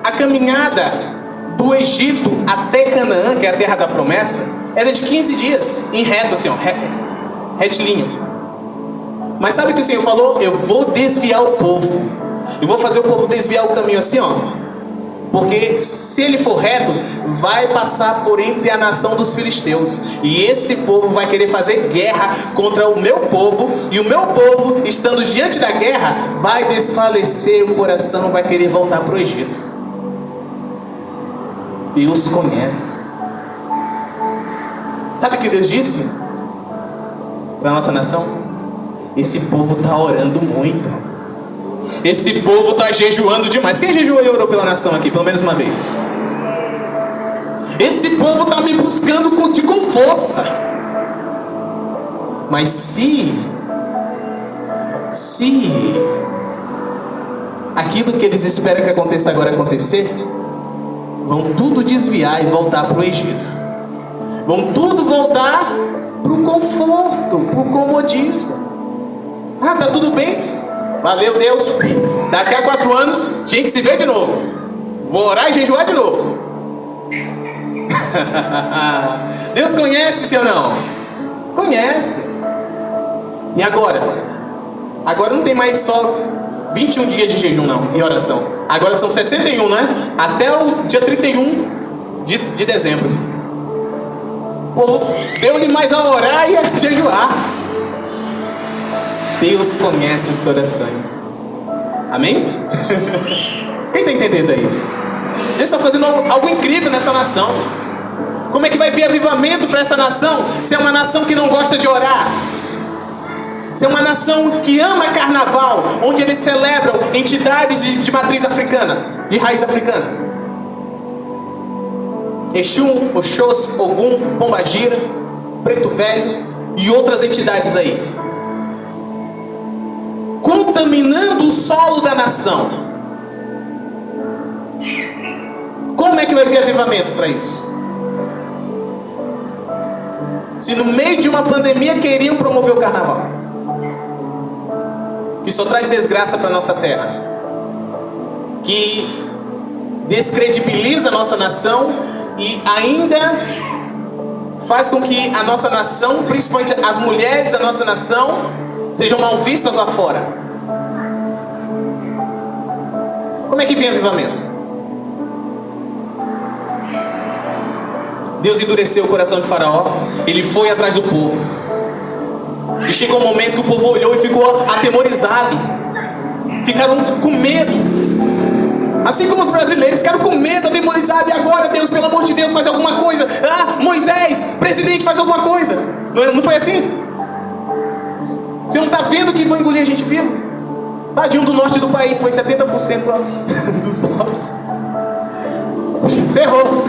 A caminhada do Egito até Canaã, que é a terra da promessa, era de 15 dias, em reto assim, ó, retilíneo. Mas sabe o que o Senhor falou? Eu vou desviar o povo. Eu vou fazer o povo desviar o caminho assim, ó. Porque se ele for reto, vai passar por entre a nação dos filisteus. E esse povo vai querer fazer guerra contra o meu povo. E o meu povo, estando diante da guerra, vai desfalecer o coração, vai querer voltar para o Egito. Deus conhece. Sabe o que Deus disse para a nossa nação? Esse povo está orando muito. Esse povo está jejuando demais. Quem jejuou e orou pela nação aqui, pelo menos uma vez? Esse povo está me buscando com força. Mas se aquilo que eles esperam que aconteça agora acontecer, vão tudo desviar e voltar para o Egito. Vão tudo voltar para o conforto, para o comodismo. Ah, tá tudo bem? Valeu, Deus. Daqui a 4 anos, a gente se vê de novo. Vou orar e jejuar de novo. Deus conhece, sim ou não? Conhece. E agora? Agora não tem mais só 21 dias de jejum, não, em oração. Agora são 61, né? Até o dia 31 de dezembro. O povo deu-lhe mais a orar e a jejuar. Deus conhece os corações. Amém? Quem está entendendo aí? Deus está fazendo algo incrível nessa nação. Como é que vai vir avivamento para essa nação se é uma nação que não gosta de orar? Se é uma nação que ama carnaval, onde eles celebram entidades de matriz africana, de raiz africana. Exum, Oxós, Ogum, Pombagira, Preto Velho e outras entidades aí. Contaminando o solo da nação. Como é que vai vir avivamento para isso? Se no meio de uma pandemia queriam promover o carnaval, que só traz desgraça para nossa terra, que descredibiliza a nossa nação e ainda faz com que a nossa nação, principalmente as mulheres da nossa nação, sejam mal vistas lá fora. Como é que vem avivamento? Deus endureceu o coração de Faraó. Ele foi atrás do povo. E chegou um momento que o povo olhou e ficou atemorizado. Ficaram com medo. Assim como os brasileiros ficaram com medo, atemorizados. E agora, Deus, pelo amor de Deus, faz alguma coisa. Ah, Moisés, presidente, faz alguma coisa. Não foi assim? Você não está vendo que vão engolir a gente vivo? Tadinho do norte do país, foi 70% dos votos. Ferrou.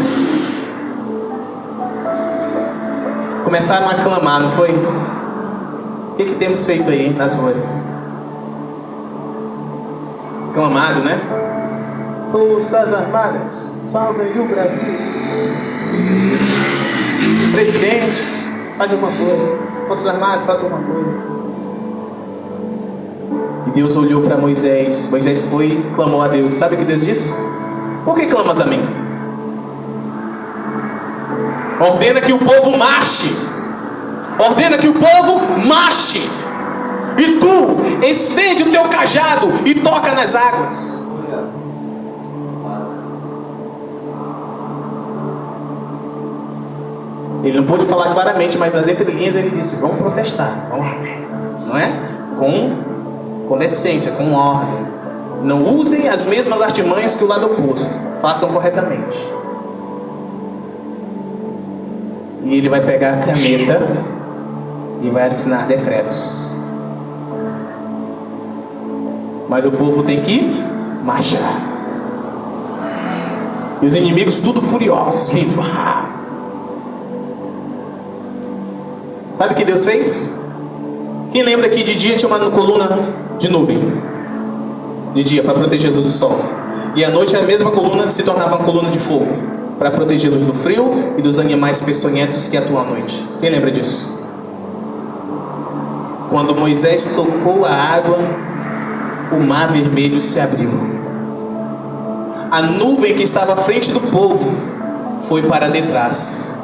Começaram a clamar, não foi? que temos feito aí nas ruas? Clamado, né? Forças Armadas, salve o Brasil. Presidente, faz alguma coisa. Forças Armadas, faça alguma coisa. E Deus olhou para Moisés. Moisés foi e clamou a Deus. Sabe o que Deus disse? Por que clamas a mim? Ordena que o povo marche. Ordena que o povo marche. E tu estende o teu cajado e toca nas águas. Ele não pôde falar claramente, mas nas entrelinhas ele disse: vamos protestar, vamos, não é? Com decência, com ordem. Não usem as mesmas artimanhas que o lado oposto. Façam corretamente. E ele vai pegar a caneta e vai assinar decretos. Mas o povo tem que marchar. E os inimigos tudo furiosos. Sabe o que Deus fez? Quem lembra que de dia tinha uma coluna de nuvem? De dia, para protegê-los do sol. E à noite a mesma coluna se tornava uma coluna de fogo, para protegê-los do frio e dos animais peçonhentos que atuam à noite. Quem lembra disso? Quando Moisés tocou a água, o mar vermelho se abriu. A nuvem que estava à frente do povo foi para detrás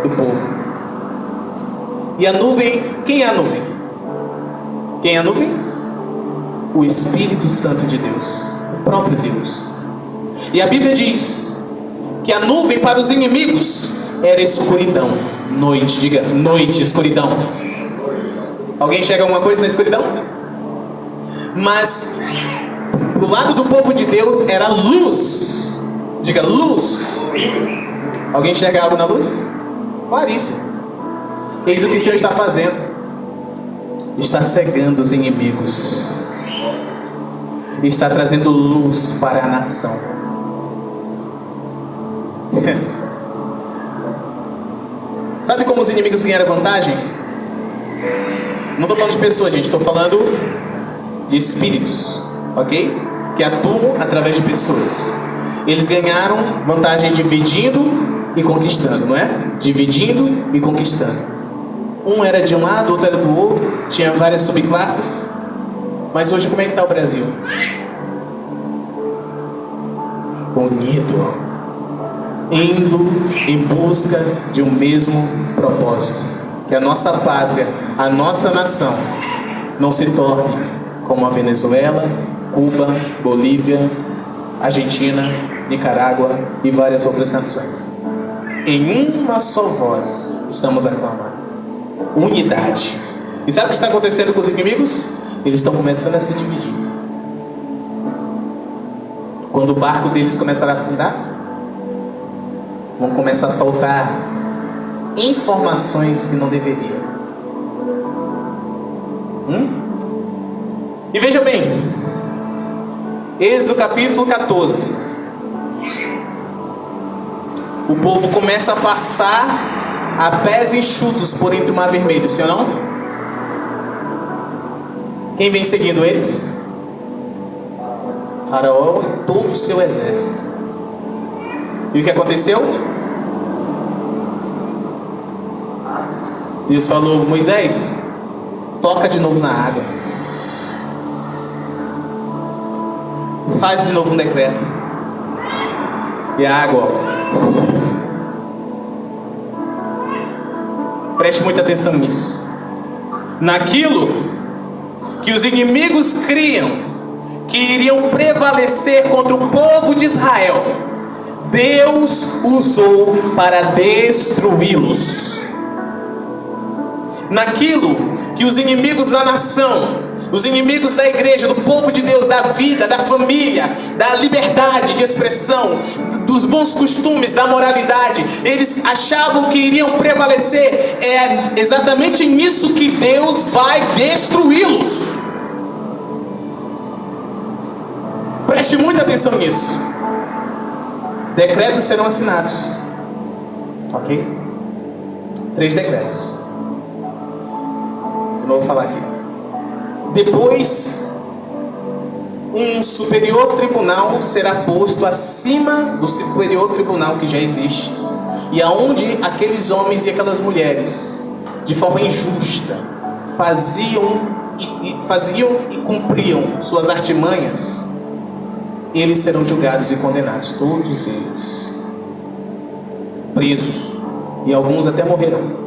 do povo. E a nuvem, quem é a nuvem? Quem é a nuvem? O Espírito Santo de Deus, o próprio Deus. E a Bíblia diz que a nuvem para os inimigos era escuridão, noite. Diga, noite, escuridão. Alguém enxerga alguma coisa na escuridão? Mas pro lado do povo de Deus era luz. Diga, luz. Alguém enxerga algo na luz? Claríssimo. Eis o que o Senhor está fazendo. Está cegando os inimigos. Está trazendo luz para a nação. Sabe como os inimigos ganharam vantagem? Não estou falando de pessoas, gente. Estou falando de espíritos, ok? Que atuam através de pessoas. Eles ganharam vantagem dividindo e conquistando, não é? Dividindo e conquistando. Um era de um lado, outro era do outro. Tinha várias subclasses. Mas hoje como é que está o Brasil? Unido, indo em busca de um mesmo propósito. Que a nossa pátria, a nossa nação não se torne como a Venezuela, Cuba, Bolívia, Argentina, Nicarágua e várias outras nações. Em uma só voz estamos a clamar. Unidade. E sabe o que está acontecendo com os inimigos? Eles estão começando a se dividir. Quando o barco deles começar a afundar, vão começar a soltar informações que não deveriam. E veja bem, Êxodo capítulo 14. O povo começa a passar a pés enxutos por entre o mar vermelho, sim ou não? Quem vem seguindo eles? Faraó e todo o seu exército. E o que aconteceu? Deus falou: Moisés, toca de novo na água. Faz de novo um decreto. E a água, preste muita atenção nisso. Naquilo que os inimigos criam que iriam prevalecer contra o povo de Israel, Deus usou para destruí-los. Naquilo que os inimigos da nação, os inimigos da igreja, do povo de Deus, da vida, da família, da liberdade de expressão, dos bons costumes, da moralidade, eles achavam que iriam prevalecer, é exatamente nisso que Deus vai destruí-los. Preste muita atenção nisso. Decretos serão assinados, ok? 3 decretos. eu não vou falar aqui. Depois, um superior tribunal será posto acima do superior tribunal que já existe, e aonde aqueles homens e aquelas mulheres, de forma injusta, faziam e cumpriam suas artimanhas, eles serão julgados e condenados, todos eles, presos, e alguns até morrerão.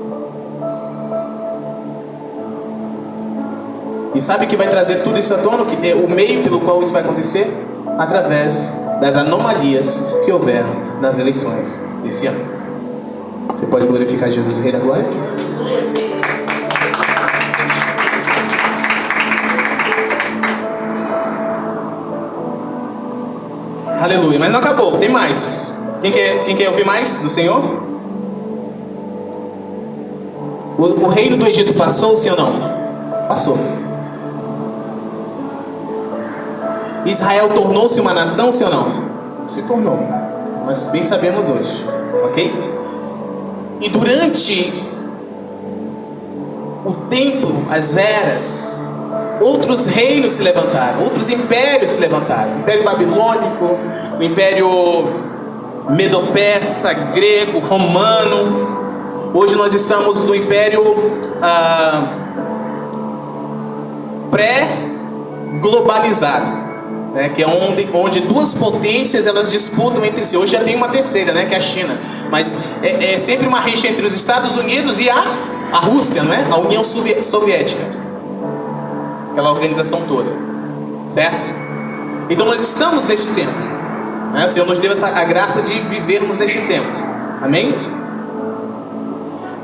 E sabe que vai trazer tudo isso à tona? Que é o meio pelo qual isso vai acontecer? Através das anomalias que houveram nas eleições desse ano. Você pode glorificar Jesus, o Rei da Glória? Aleluia, mas não acabou, tem mais. Quem quer ouvir mais do Senhor? O reino do Egito passou, sim ou não? Passou. Israel tornou-se uma nação, sim ou não? Se tornou. Nós bem sabemos hoje, ok? E durante o tempo, as eras, outros reinos se levantaram, outros impérios se levantaram. O Império Babilônico, o Império Medo-Persa, grego, romano. Hoje nós estamos no Império pré-globalizado, né, que é onde duas potências elas disputam entre si. Hoje já tem uma terceira, né, que é a China, mas é sempre uma rixa entre os Estados Unidos e a Rússia, não é? A União Soviética, aquela organização toda, certo? Então nós estamos neste tempo, né? O Senhor nos deu a graça de vivermos neste tempo, amém?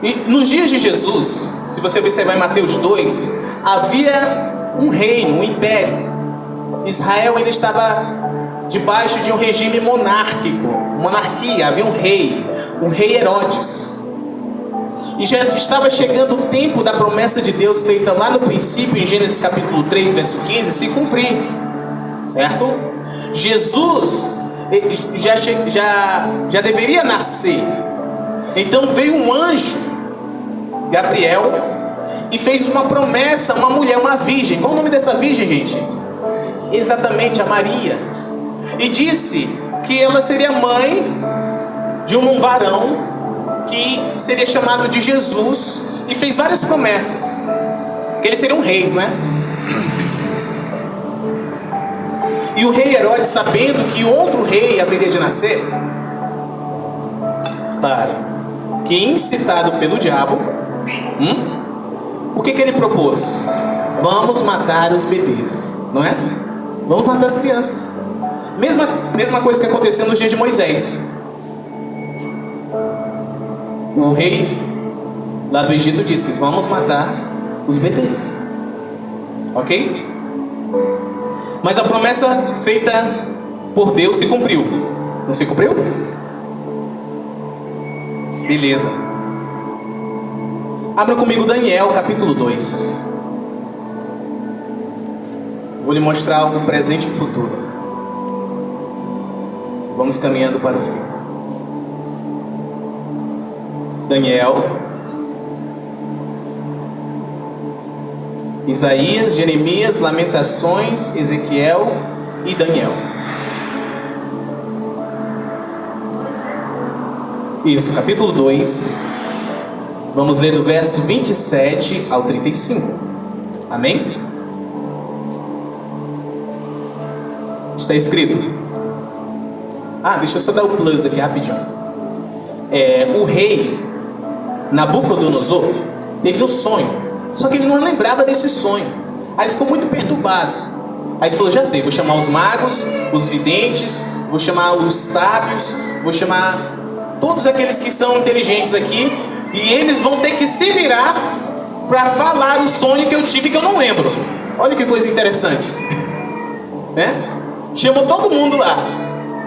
E nos dias de Jesus, se você observar em Mateus 2, havia um reino, um império. Israel ainda estava debaixo de um regime monárquico, monarquia, havia um rei Herodes. E já estava chegando o tempo da promessa de Deus feita lá no princípio, em Gênesis capítulo 3, verso 15, se cumprir, certo? Jesus já deveria nascer. Então veio um anjo, Gabriel, e fez uma promessa a uma mulher, uma virgem. Qual o nome dessa virgem, gente? Exatamente, a Maria. E disse que ela seria mãe de um varão que seria chamado de Jesus, e fez várias promessas, que ele seria um rei, não é? E o rei Herodes, sabendo que outro rei haveria de nascer, claro, que incitado pelo diabo, o que ele propôs? Vamos matar os bebês, não é? Vamos matar as crianças. Mesma coisa que aconteceu nos dias de Moisés. O rei lá do Egito disse: vamos matar os bebês, ok? Mas a promessa feita por Deus se cumpriu. Não se cumpriu? Beleza. Abra comigo Daniel capítulo 2. Vou lhe mostrar algo presente e futuro. Vamos caminhando para o fim. Daniel, Isaías, Jeremias, Lamentações, Ezequiel e Daniel. Isso, capítulo 2. Vamos ler do verso 27 ao 35. Amém? Está escrito. Deixa eu só dar o plus aqui rapidinho. O rei Nabucodonosor teve um sonho, só que ele não lembrava desse sonho. Aí ele ficou muito perturbado. Aí ele falou: já sei, vou chamar os magos, os videntes, vou chamar os sábios, vou chamar todos aqueles que são inteligentes aqui, e eles vão ter que se virar para falar o sonho que eu tive, que eu não lembro. Olha que coisa interessante, né? Chamou todo mundo lá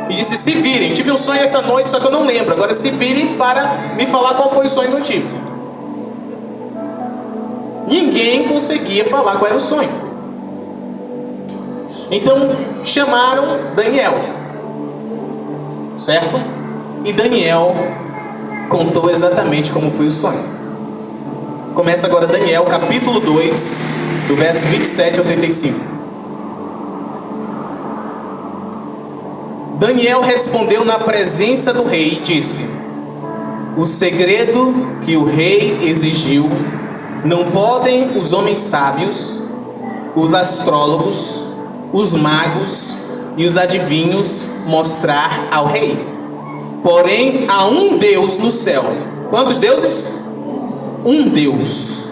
e disse: se virem, tive um sonho essa noite, só que eu não lembro. Agora se virem para me falar qual foi o sonho que eu tive. Ninguém conseguia falar qual era o sonho. Então chamaram Daniel, certo? E Daniel contou exatamente como foi o sonho. Começa agora Daniel, capítulo 2, do verso 27 ao 35. Daniel respondeu na presença do rei e disse: o segredo que o rei exigiu não podem os homens sábios, os astrólogos, os magos e os adivinhos mostrar ao rei. Porém, há um Deus no céu. Quantos deuses? Um Deus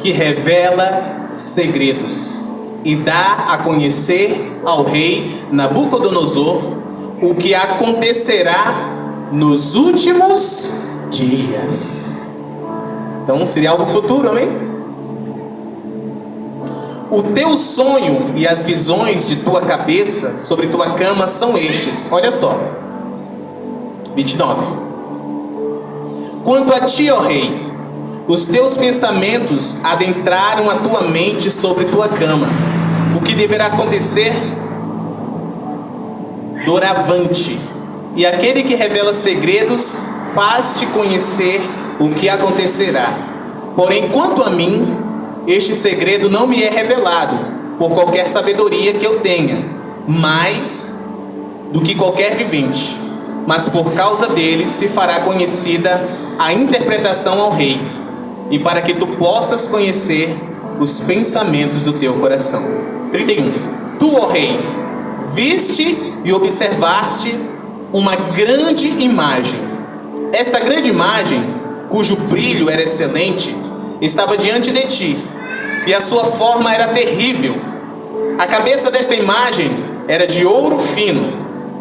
que revela segredos e dá a conhecer ao rei Nabucodonosor o que acontecerá nos últimos dias. Então seria algo futuro, amém? O teu sonho e as visões de tua cabeça sobre tua cama são estes. Olha só, 29. Quanto a ti, ó rei, os teus pensamentos adentraram a tua mente sobre tua cama. O que deverá acontecer doravante. E aquele que revela segredos faz-te conhecer o que acontecerá. Porém, quanto a mim, este segredo não me é revelado por qualquer sabedoria que eu tenha, mais do que qualquer vivente. Mas por causa dele se fará conhecida a interpretação ao rei, e para que tu possas conhecer os pensamentos do teu coração. 31. Tu, ó rei, viste e observaste uma grande imagem. Esta grande imagem, cujo brilho era excelente, estava diante de ti, e a sua forma era terrível. A cabeça desta imagem era de ouro fino.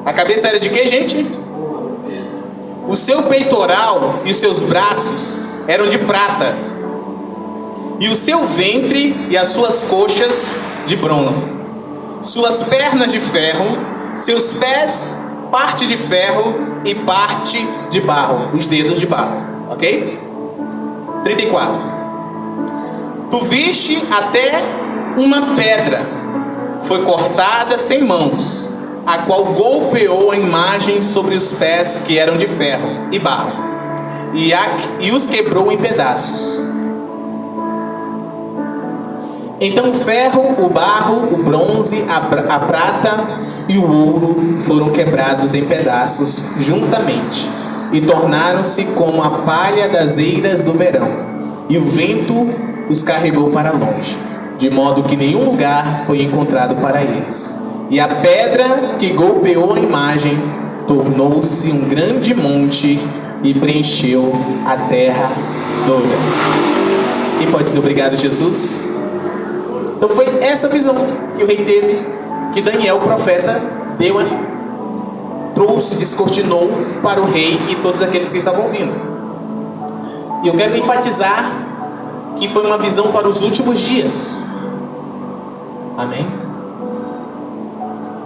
A cabeça era de quê, gente? O seu peitoral e os seus braços eram de prata, e o seu ventre e as suas coxas de bronze, suas pernas de ferro, seus pés parte de ferro e parte de barro, os dedos de barro, ok? 34. Tu viste até uma pedra, foi cortada sem mãos, a qual golpeou a imagem sobre os pés que eram de ferro e barro, e os quebrou em pedaços. Então o ferro, o barro, o bronze, a prata e o ouro foram quebrados em pedaços juntamente, e tornaram-se como a palha das eiras do verão, e o vento os carregou para longe, de modo que nenhum lugar foi encontrado para eles. E a pedra que golpeou a imagem tornou-se um grande monte e preencheu a terra toda. Quem pode dizer obrigado, Jesus? Então foi essa visão que o rei teve, que Daniel, o profeta, deu, trouxe, descortinou para o rei e todos aqueles que estavam ouvindo. E eu quero enfatizar que foi uma visão para os últimos dias. Amém?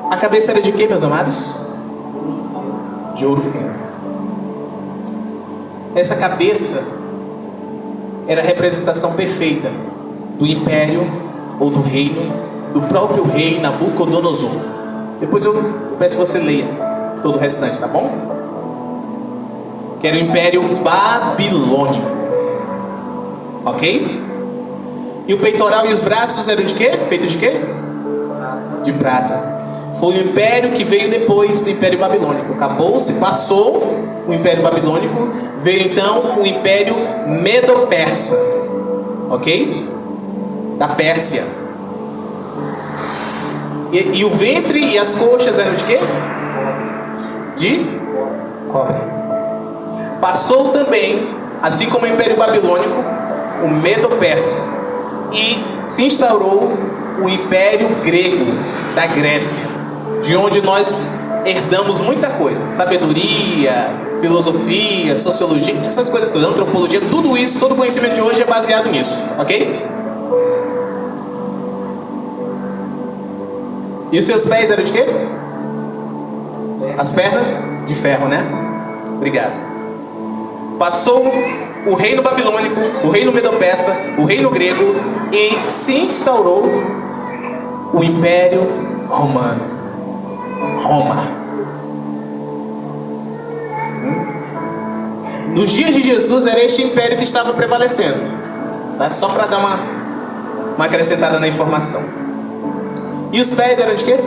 A cabeça era de quê, meus amados? De ouro fino. Essa cabeça era a representação perfeita do império ou do reino, do próprio rei Nabucodonosor. Depois eu peço que você leia todo o restante, tá bom? Que era o Império Babilônico, ok? E o peitoral e os braços eram de quê? Feito de quê? De prata. Foi o império que veio depois do Império Babilônico. Acabou-se, passou o Império Babilônico, veio então o Império Medo-Persa, ok? Da Pérsia. E o ventre e as coxas eram de quê? De cobre. Passou também, assim como o Império Babilônico, o Medo-Persa, e se instaurou o Império Grego da Grécia, de onde nós herdamos muita coisa: sabedoria, filosofia, sociologia, essas coisas todas, antropologia, tudo isso, todo o conhecimento de hoje é baseado nisso, ok? E os seus pés eram de quê? As pernas de ferro, né? Obrigado. Passou o reino babilônico, o reino medo-persa, o reino grego, e se instaurou o Império Romano. Roma. Nos dias de Jesus era este império que estava prevalecendo. Tá? Só para dar uma acrescentada na informação. E os pés eram de quê?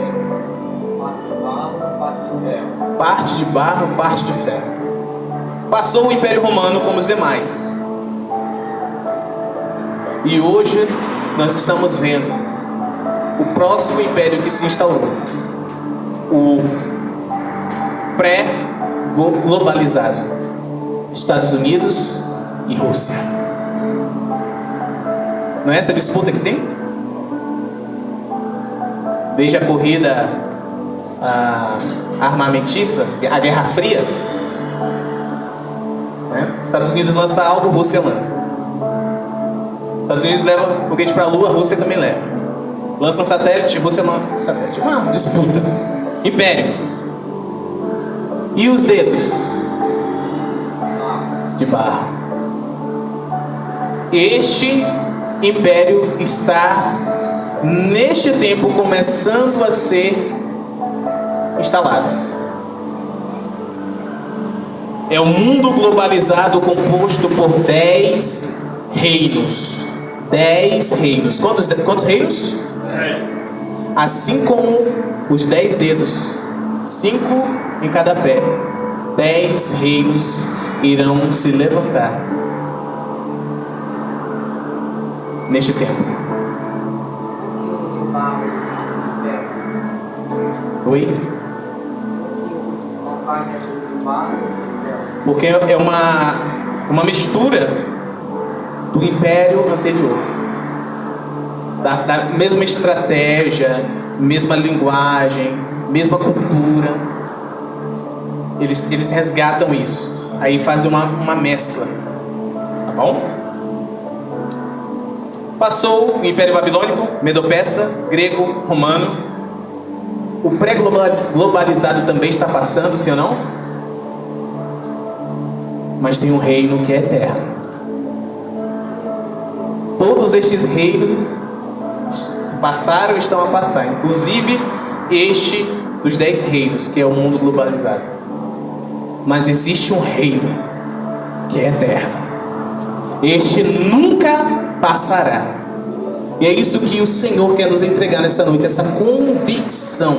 Parte de barro, parte de ferro. Passou o Império Romano como os demais. E hoje nós estamos vendo o próximo império que se instaurou. O pré-globalizado. Estados Unidos e Rússia. Não é essa disputa que tem? Desde a corrida armamentista, a Guerra Fria, né? Estados Unidos lança algo, Rússia lança. Estados Unidos leva foguete para a Lua, a Rússia também leva. Lança um satélite, Rússia lança um satélite. Uma disputa. Império. E os dedos? De barro. Este império está, neste tempo, começando a ser instalado. É um mundo globalizado composto por 10 reinos. 10 reinos. Quantos reinos? 10. Assim como os 10 dedos, 5 em cada pé. 10 reinos irão se levantar neste tempo. Oi? Porque é uma mistura do império anterior, da mesma estratégia, mesma linguagem, mesma cultura. Eles resgatam isso, aí fazem uma mescla, tá bom? Passou o Império Babilônico, Medo-Persa, Grego, Romano. O pré-globalizado também está passando, sim ou não? Mas tem um reino que é eterno. Todos estes reinos passaram e estão a passar, inclusive este dos 10 reinos, que é o mundo globalizado. Mas existe um reino que é eterno. Este nunca passará. E é isso que o Senhor quer nos entregar nessa noite, essa convicção,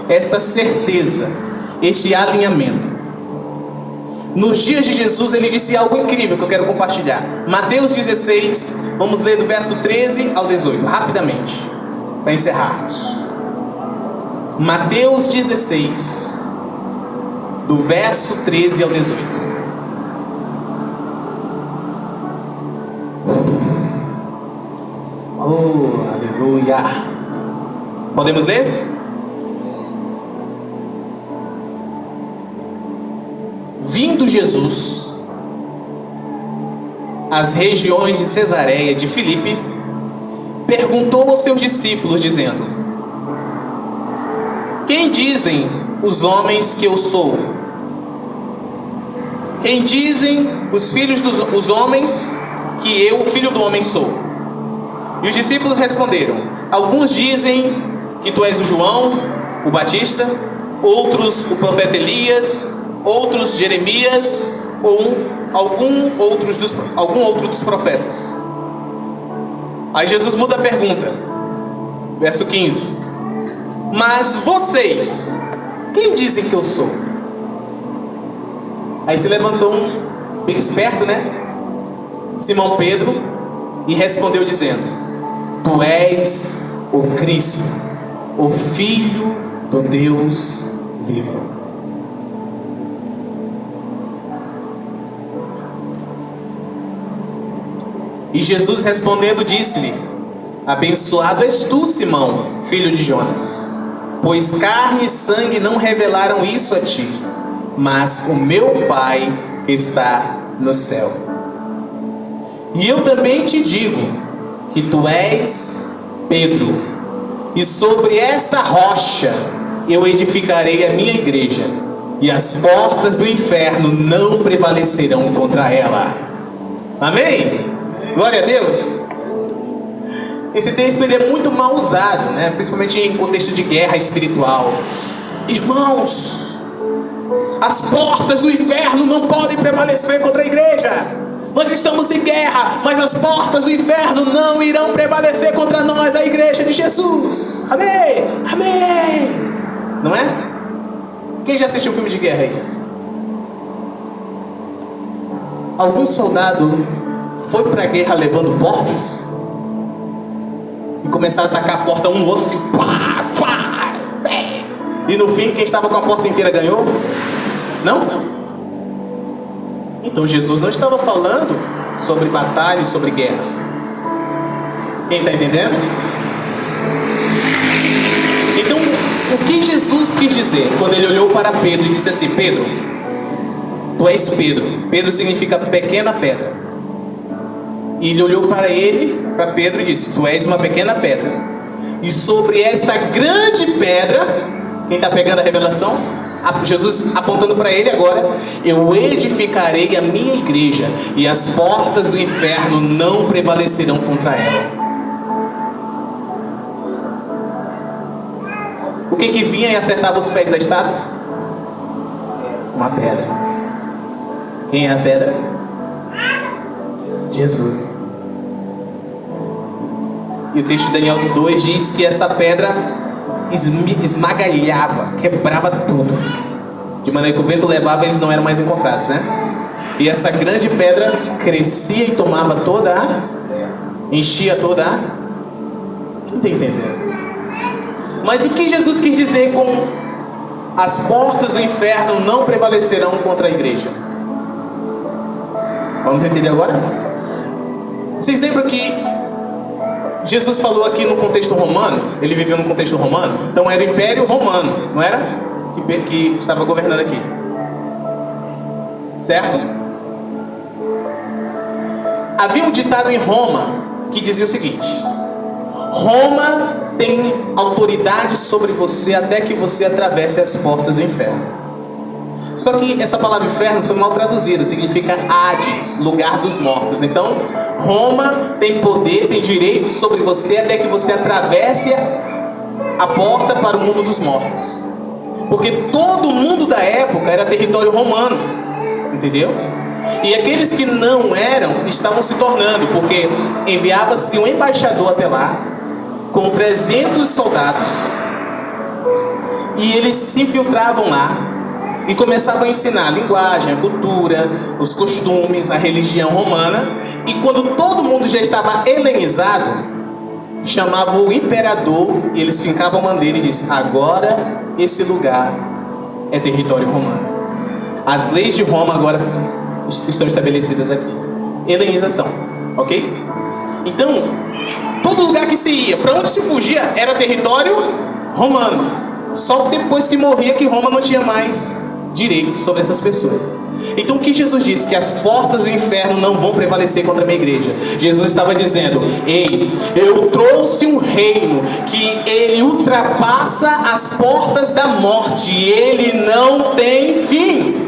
essa certeza, este alinhamento. Nos dias de Jesus ele disse algo incrível que eu quero compartilhar. Mateus 16, vamos ler do verso 13 ao 18, rapidamente, para encerrarmos. Mateus 16, do verso 13 ao 18. Oh, aleluia. Podemos ler? Vindo Jesus às regiões de Cesareia de Filipe, perguntou aos seus discípulos, dizendo: quem dizem os homens que eu sou? Quem dizem os filhos dos homens que eu, o filho do homem, sou? E os discípulos responderam: alguns dizem que tu és o João, o Batista, outros o profeta Elias, outros Jeremias, ou algum outro dos profetas. Aí Jesus muda a pergunta, verso 15: mas vocês, quem dizem que eu sou? Aí se levantou um bem esperto, né? Simão Pedro, e respondeu dizendo: tu és o Cristo, o Filho do Deus vivo. E Jesus respondendo disse-lhe: abençoado és tu, Simão, filho de Jonas, pois carne e sangue não revelaram isso a ti, mas o meu Pai que está no céu. E eu também te digo que tu és Pedro, e sobre esta rocha eu edificarei a minha igreja, e as portas do inferno não prevalecerão contra ela. Amém? Glória a Deus. Esse texto ele é muito mal usado, né? Principalmente em contexto de guerra espiritual. Irmãos, as portas do inferno não podem prevalecer contra a igreja. Nós estamos em guerra, mas as portas do inferno não irão prevalecer contra nós, a igreja de Jesus. Amém, amém. Não é? Quem já assistiu filme de guerra aí? Algum soldado foi para a guerra levando portas? E começaram a atacar a porta um no outro assim, pá, pá, pé. E no fim, quem estava com a porta inteira ganhou? Não? Então Jesus não estava falando sobre batalha e sobre guerra. Quem está entendendo? Então, o que Jesus quis dizer quando ele olhou para Pedro e disse assim: Pedro, tu és Pedro. Pedro significa pequena pedra. E ele olhou para Pedro e disse: tu és uma pequena pedra. E sobre esta grande pedra, quem está pegando a revelação? Jesus apontando para ele agora: eu edificarei a minha igreja, e as portas do inferno não prevalecerão contra ela. O que vinha e acertava os pés da estátua? Uma pedra. Quem é a pedra? Jesus. E o texto de Daniel 2 diz que essa pedra esmagalhava, quebrava tudo, de maneira que o vento levava e eles não eram mais encontrados, né? E essa grande pedra crescia e tomava enchia toda a... Quem está entendendo? Mas o que Jesus quis dizer com as portas do inferno não prevalecerão contra a igreja? Vamos entender agora? Vocês lembram que Jesus falou aqui no contexto romano? Ele viveu no contexto romano. Então era o Império Romano, não era? Que estava governando aqui. Certo? Havia um ditado em Roma que dizia o seguinte: Roma tem autoridade sobre você até que você atravesse as portas do inferno. Só que essa palavra inferno foi mal traduzida, significa Hades, lugar dos mortos. Então, Roma tem poder, tem direito sobre você até que você atravesse a porta para o mundo dos mortos. Porque todo mundo da época era território romano, entendeu? E aqueles que não eram, estavam se tornando, porque enviava-se um embaixador até lá, com 300 soldados, e eles se infiltravam lá, e começavam a ensinar a linguagem, a cultura, os costumes, a religião romana. E quando todo mundo já estava helenizado, chamavam o imperador e eles fincavam a bandeira e diziam: agora esse lugar é território romano. As leis de Roma agora estão estabelecidas aqui. Helenização, ok? Então, todo lugar que se ia, para onde se fugia, era território romano. Só depois que morria que Roma não tinha mais direito sobre essas pessoas. Então o que Jesus disse? Que as portas do inferno não vão prevalecer contra a minha igreja. Jesus estava dizendo: ei, eu trouxe um reino que ele ultrapassa as portas da morte, e ele não tem fim.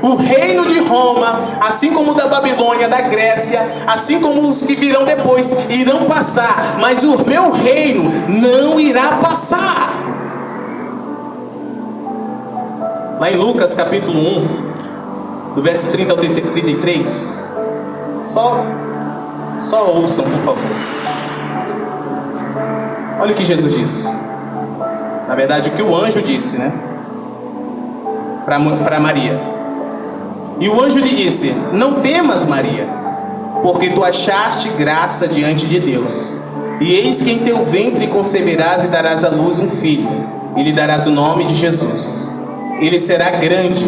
O reino de Roma, assim como o da Babilônia, da Grécia, assim como os que virão depois, irão passar, mas o meu reino não irá passar. Lá em Lucas capítulo 1, do verso 30 ao 33, só ouçam, por favor. Olha o que Jesus disse. Na verdade, o que o anjo disse, né? Para Maria. E o anjo lhe disse: não temas, Maria, porque tu achaste graça diante de Deus. E eis que em teu ventre conceberás e darás à luz um filho, e lhe darás o nome de Jesus. Ele será grande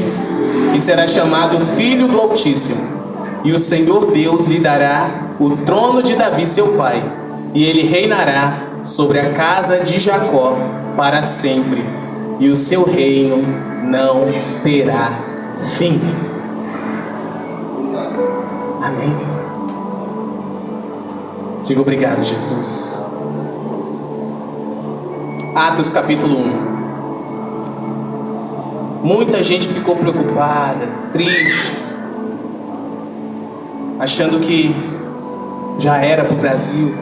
e será chamado Filho do Altíssimo. E o Senhor Deus lhe dará o trono de Davi seu pai, e ele reinará sobre a casa de Jacó para sempre, e o seu reino não terá fim. Amém. Diga obrigado, Jesus. Atos capítulo 1. Muita gente ficou preocupada, triste, achando que já era para o Brasil,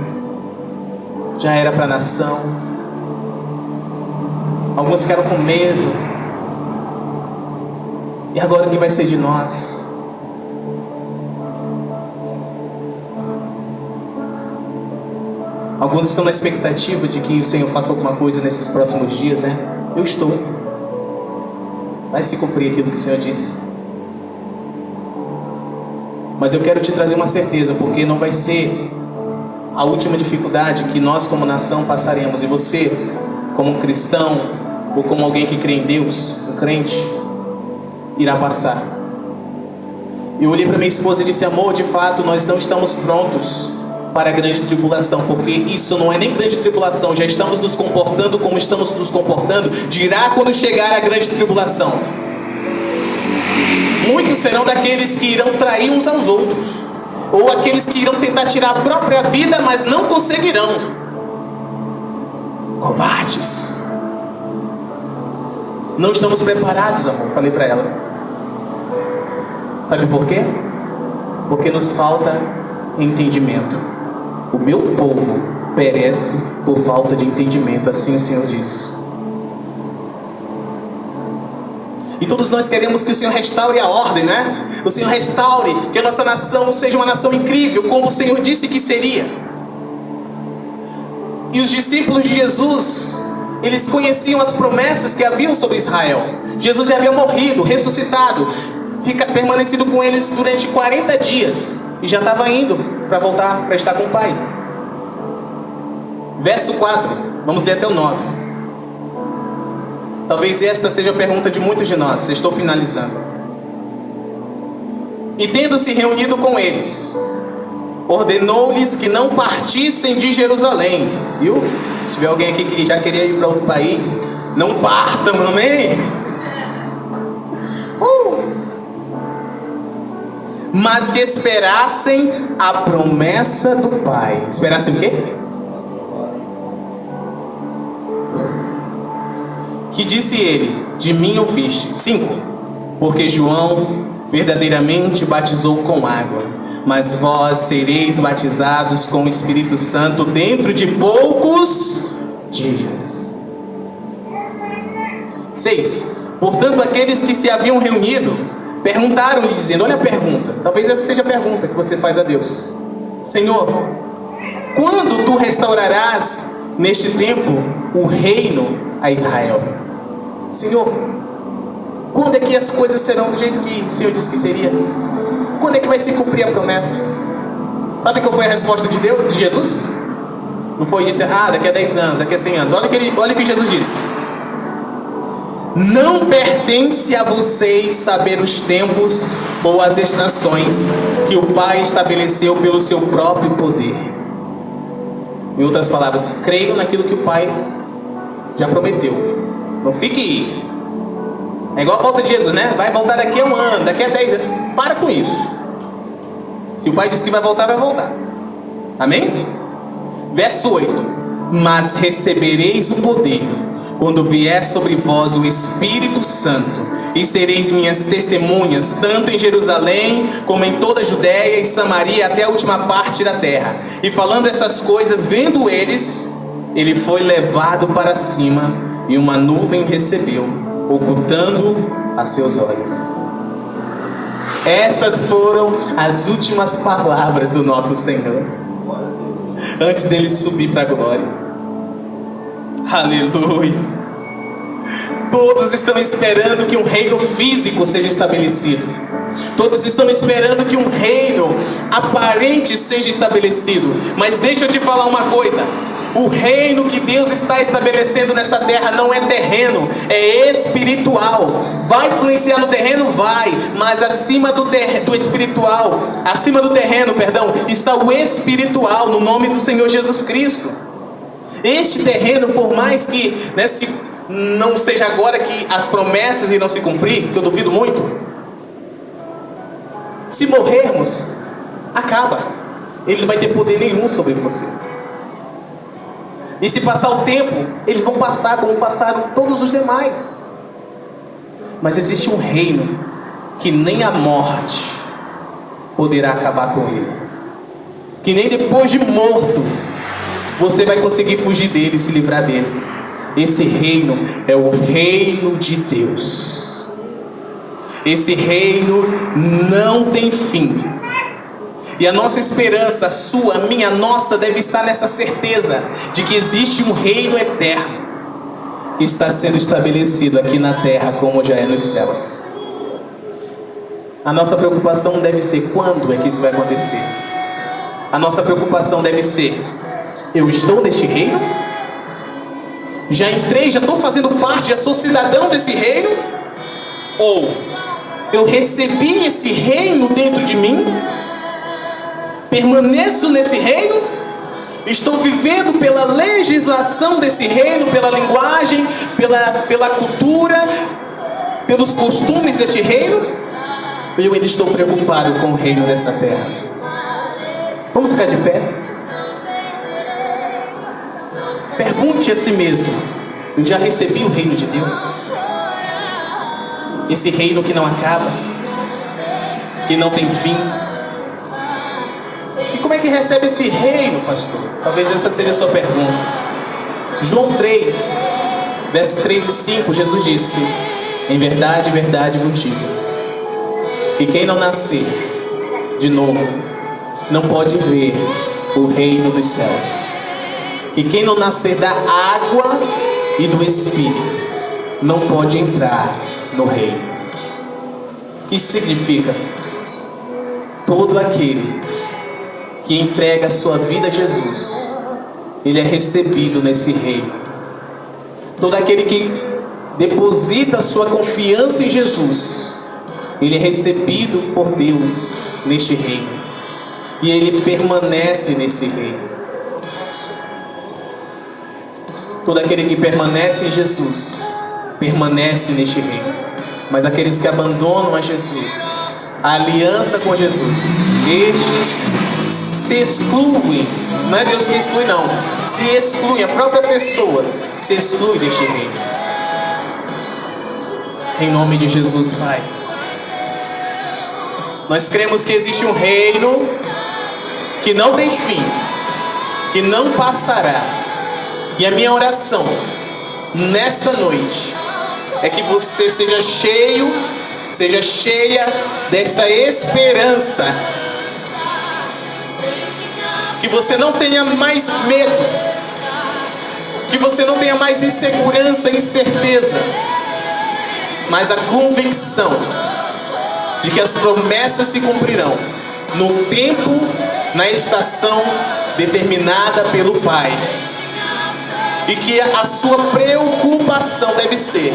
já era para a nação. Alguns ficaram com medo. E agora o que vai ser de nós? Alguns estão na expectativa de que o Senhor faça alguma coisa nesses próximos dias, né? Eu estou. Vai se cumprir aquilo que o Senhor disse. Mas eu quero te trazer uma certeza, porque não vai ser a última dificuldade que nós como nação passaremos. E você, como um cristão, ou como alguém que crê em Deus, um crente, irá passar. Eu olhei para minha esposa e disse: amor, de fato nós não estamos prontos para a grande tribulação, porque isso não é nem grande tribulação, já estamos nos comportando como estamos nos comportando, dirá quando chegar a grande tribulação. Muitos serão daqueles que irão trair uns aos outros, ou aqueles que irão tentar tirar a própria vida, mas não conseguirão. Covardes. Não estamos preparados, amor, falei para ela. Sabe por quê? Porque nos falta entendimento. O meu povo perece por falta de entendimento, assim o Senhor disse. E todos nós queremos que o Senhor restaure a ordem, né? O Senhor restaure, que a nossa nação seja uma nação incrível, como o Senhor disse que seria. E os discípulos de Jesus, eles conheciam as promessas que haviam sobre Israel. Jesus já havia morrido, ressuscitado, permanecido com eles durante 40 dias. E já estava indo para voltar para estar com o Pai. Verso 4, vamos ler até o 9. Talvez esta seja a pergunta de muitos de nós. Estou finalizando. E tendo-se reunido com eles, ordenou-lhes que não partissem de Jerusalém. Viu? Se tiver alguém aqui que já queria ir para outro país, não partam, amém? Mas que esperassem a promessa do Pai. Esperassem o quê? Que disse ele: de mim ouviste. 5. Porque João verdadeiramente batizou com água, mas vós sereis batizados com o Espírito Santo dentro de poucos dias. 6. Portanto, aqueles que se haviam reunido perguntaram-lhe, dizendo: olha a pergunta, talvez essa seja a pergunta que você faz a Deus: Senhor, quando tu restaurarás neste tempo o reino a Israel? Senhor, quando é que as coisas serão do jeito que o Senhor disse que seria? Quando é que vai se cumprir a promessa? Sabe qual foi a resposta de Deus, de Jesus? Não foi dizer: daqui a 10 anos, daqui a 100 anos. Olha o que Jesus disse: não pertence a vocês saber os tempos ou as estações que o Pai estabeleceu pelo seu próprio poder. Em outras palavras, creiam naquilo que o Pai já prometeu. Não fique... É igual a volta de Jesus, né? Vai voltar daqui a 1 ano, daqui a 10 anos. Para com isso. Se o Pai disse que vai voltar, vai voltar. Amém? Verso 8. Mas recebereis o poder quando vier sobre vós o Espírito Santo, e sereis minhas testemunhas, tanto em Jerusalém, como em toda a Judéia e Samaria, até a última parte da terra. E falando essas coisas, vendo eles, ele foi levado para cima, e uma nuvem o recebeu, ocultando a seus olhos. Essas foram as últimas palavras do nosso Senhor, antes dele subir para a glória. Aleluia. Todos estão esperando que um reino físico seja estabelecido. Todos estão esperando que um reino aparente seja estabelecido. Mas deixa eu te falar uma coisa: o reino que Deus está estabelecendo nessa terra não é terreno, é espiritual. Vai influenciar no terreno? Vai. Mas acima do espiritual, acima do terreno, está o espiritual, no nome do Senhor Jesus Cristo. Este terreno, por mais que se não seja agora que as promessas irão se cumprir, que eu duvido muito, se morrermos, acaba. Ele não vai ter poder nenhum sobre você. E se passar o tempo, eles vão passar como passaram todos os demais. Mas existe um reino que nem a morte poderá acabar com ele. Que nem depois de morto você vai conseguir fugir dele e se livrar dele. Esse reino é o reino de Deus. Esse reino não tem fim. E a nossa esperança, a sua, a minha, a nossa, deve estar nessa certeza de que existe um reino eterno que está sendo estabelecido aqui na terra como já é nos céus. A nossa preocupação deve ser: quando é que isso vai acontecer? A nossa preocupação deve ser: eu estou neste reino? Já entrei, já estou fazendo parte, já sou cidadão desse reino? Ou eu recebi esse reino dentro de mim? Permaneço nesse reino? Estou vivendo pela legislação desse reino, pela linguagem, pela cultura, pelos costumes deste reino? Ou eu ainda estou preocupado com o reino dessa terra? Vamos ficar de pé? Pergunte a si mesmo: eu já recebi o reino de Deus? Esse reino que não acaba, que não tem fim. E como é que recebe esse reino, pastor? Talvez essa seja a sua pergunta. João 3, verso 3 e 5, Jesus disse: em verdade, verdade vos digo, que quem não nascer de novo não pode ver o reino dos céus. Que quem não nascer da água e do Espírito não pode entrar no reino. O que isso significa? Todo aquele que entrega a sua vida a Jesus, ele é recebido nesse reino. Todo aquele que deposita a sua confiança em Jesus, ele é recebido por Deus neste reino. E ele permanece nesse reino. Todo aquele que permanece em Jesus, permanece neste reino. Mas aqueles que abandonam a Jesus, a aliança com Jesus, estes se excluem. Não é Deus que exclui, não. Se exclui, a própria pessoa se exclui deste reino. Em nome de Jesus, Pai, nós cremos que existe um reino que não tem fim, que não passará. E a minha oração nesta noite é que você seja cheio, seja cheia desta esperança. Que você não tenha mais medo, que você não tenha mais insegurança, incerteza, mas a convicção de que as promessas se cumprirão no tempo, na estação determinada pelo Pai. E que a sua preocupação deve ser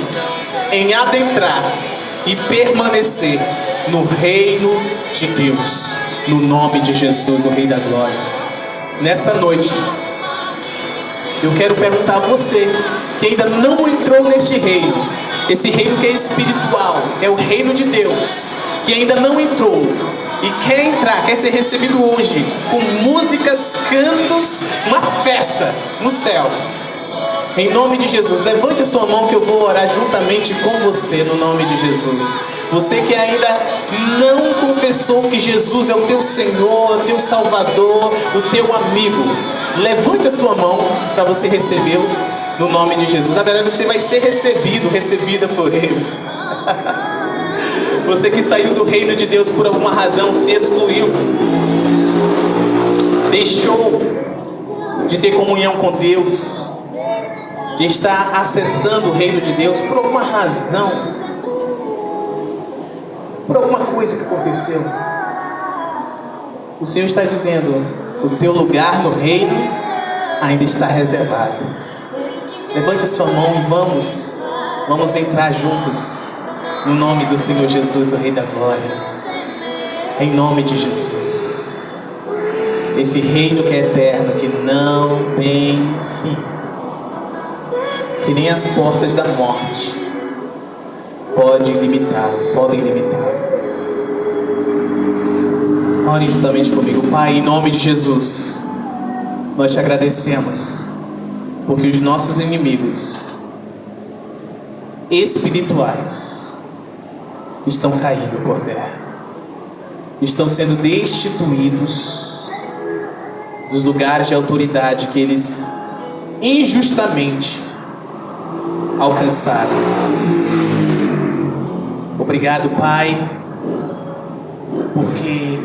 em adentrar e permanecer no reino de Deus, no nome de Jesus, o Rei da Glória. Nessa noite, eu quero perguntar a você que ainda não entrou neste reino, esse reino que é espiritual, é o reino de Deus, que ainda não entrou e quer entrar, quer ser recebido hoje, com músicas, cantos, uma festa no céu. Em nome de Jesus, levante a sua mão que eu vou orar juntamente com você, no nome de Jesus. Você que ainda não confessou que Jesus é o teu Senhor, o teu Salvador, o teu amigo, levante a sua mão para você recebê-lo no nome de Jesus. Na verdade, você vai ser recebida por Ele. Você que saiu do reino de Deus por alguma razão, se excluiu, deixou de ter comunhão com Deus, de estar acessando o reino de Deus por alguma razão, por alguma coisa que aconteceu. O Senhor está dizendo: o teu lugar no reino ainda está reservado. Levante a sua mão e vamos entrar juntos no nome do Senhor Jesus, o Rei da Glória. Em nome de Jesus. Esse reino que é eterno, que não tem fim, que nem as portas da morte podem limitar. Ore juntamente comigo. Pai, em nome de Jesus, nós te agradecemos, porque os nossos inimigos espirituais estão caindo por terra, estão sendo destituídos dos lugares de autoridade que eles injustamente alcançaram. Obrigado, Pai, porque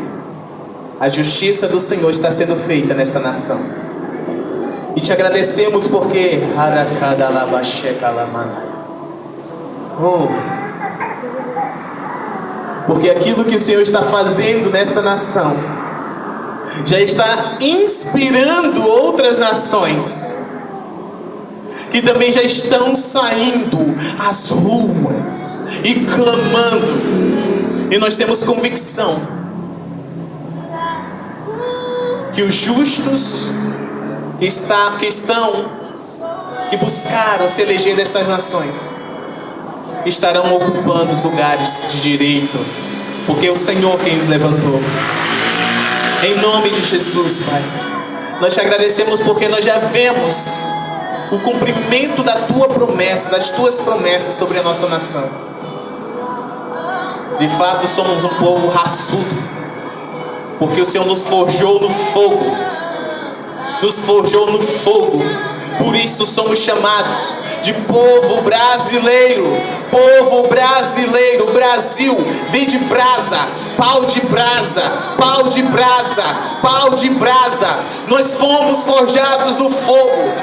A justiça do Senhor está sendo feita nesta nação. E te agradecemos porque porque aquilo que o Senhor está fazendo nesta nação já está inspirando outras nações que também já estão saindo às ruas e clamando. E nós temos convicção que os justos que buscaram se eleger destas nações estarão ocupando os lugares de direito, porque é o Senhor quem os levantou. Em nome de Jesus, Pai, nós te agradecemos porque nós já vemos o cumprimento da tua promessa, das tuas promessas sobre a nossa nação. De fato, somos um povo raçudo, porque o Senhor nos forjou no fogo. Nos forjou no fogo. Por isso somos chamados de povo brasileiro. Povo brasileiro. Brasil vem de brasa, pau de brasa, pau de brasa, pau de brasa. Nós fomos forjados no fogo.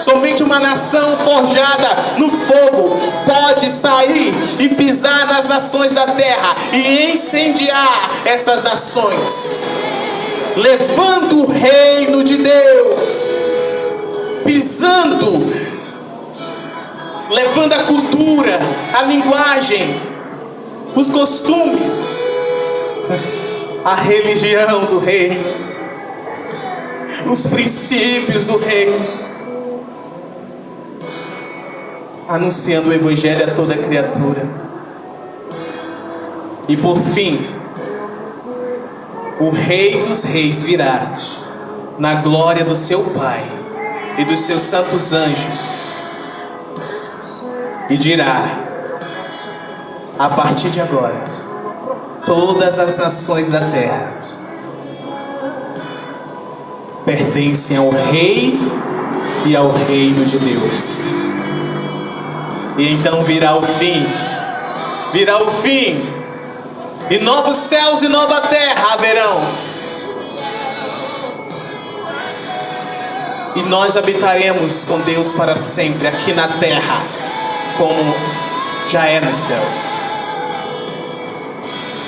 Somente uma nação forjada no fogo pode sair e pisar nas nações da terra e incendiar essas nações, levando o reino de Deus, pisando, levando a cultura, a linguagem, os costumes, a religião do reino, os princípios do reino, anunciando o evangelho a toda criatura. E por fim, o Rei dos Reis virá na glória do seu Pai e dos seus santos anjos e dirá: a partir de agora, todas as nações da terra pertencem ao Rei e ao reino de Deus. E então virá o fim, e novos céus e nova terra haverão, e nós habitaremos com Deus para sempre aqui na terra, como já é nos céus.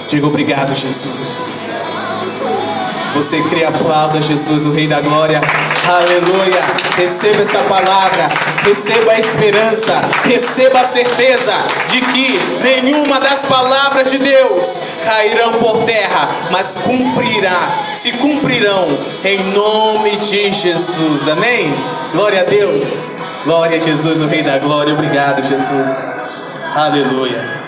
Diga obrigado, Jesus. Se você crê, aplauda Jesus, o Rei da Glória. Aleluia. Receba essa palavra, receba a esperança, receba a certeza de que nenhuma das palavras de Deus cairão por terra, mas se cumprirão em nome de Jesus. Amém? Glória a Deus. Glória a Jesus, o Rei da Glória. Obrigado, Jesus. Aleluia.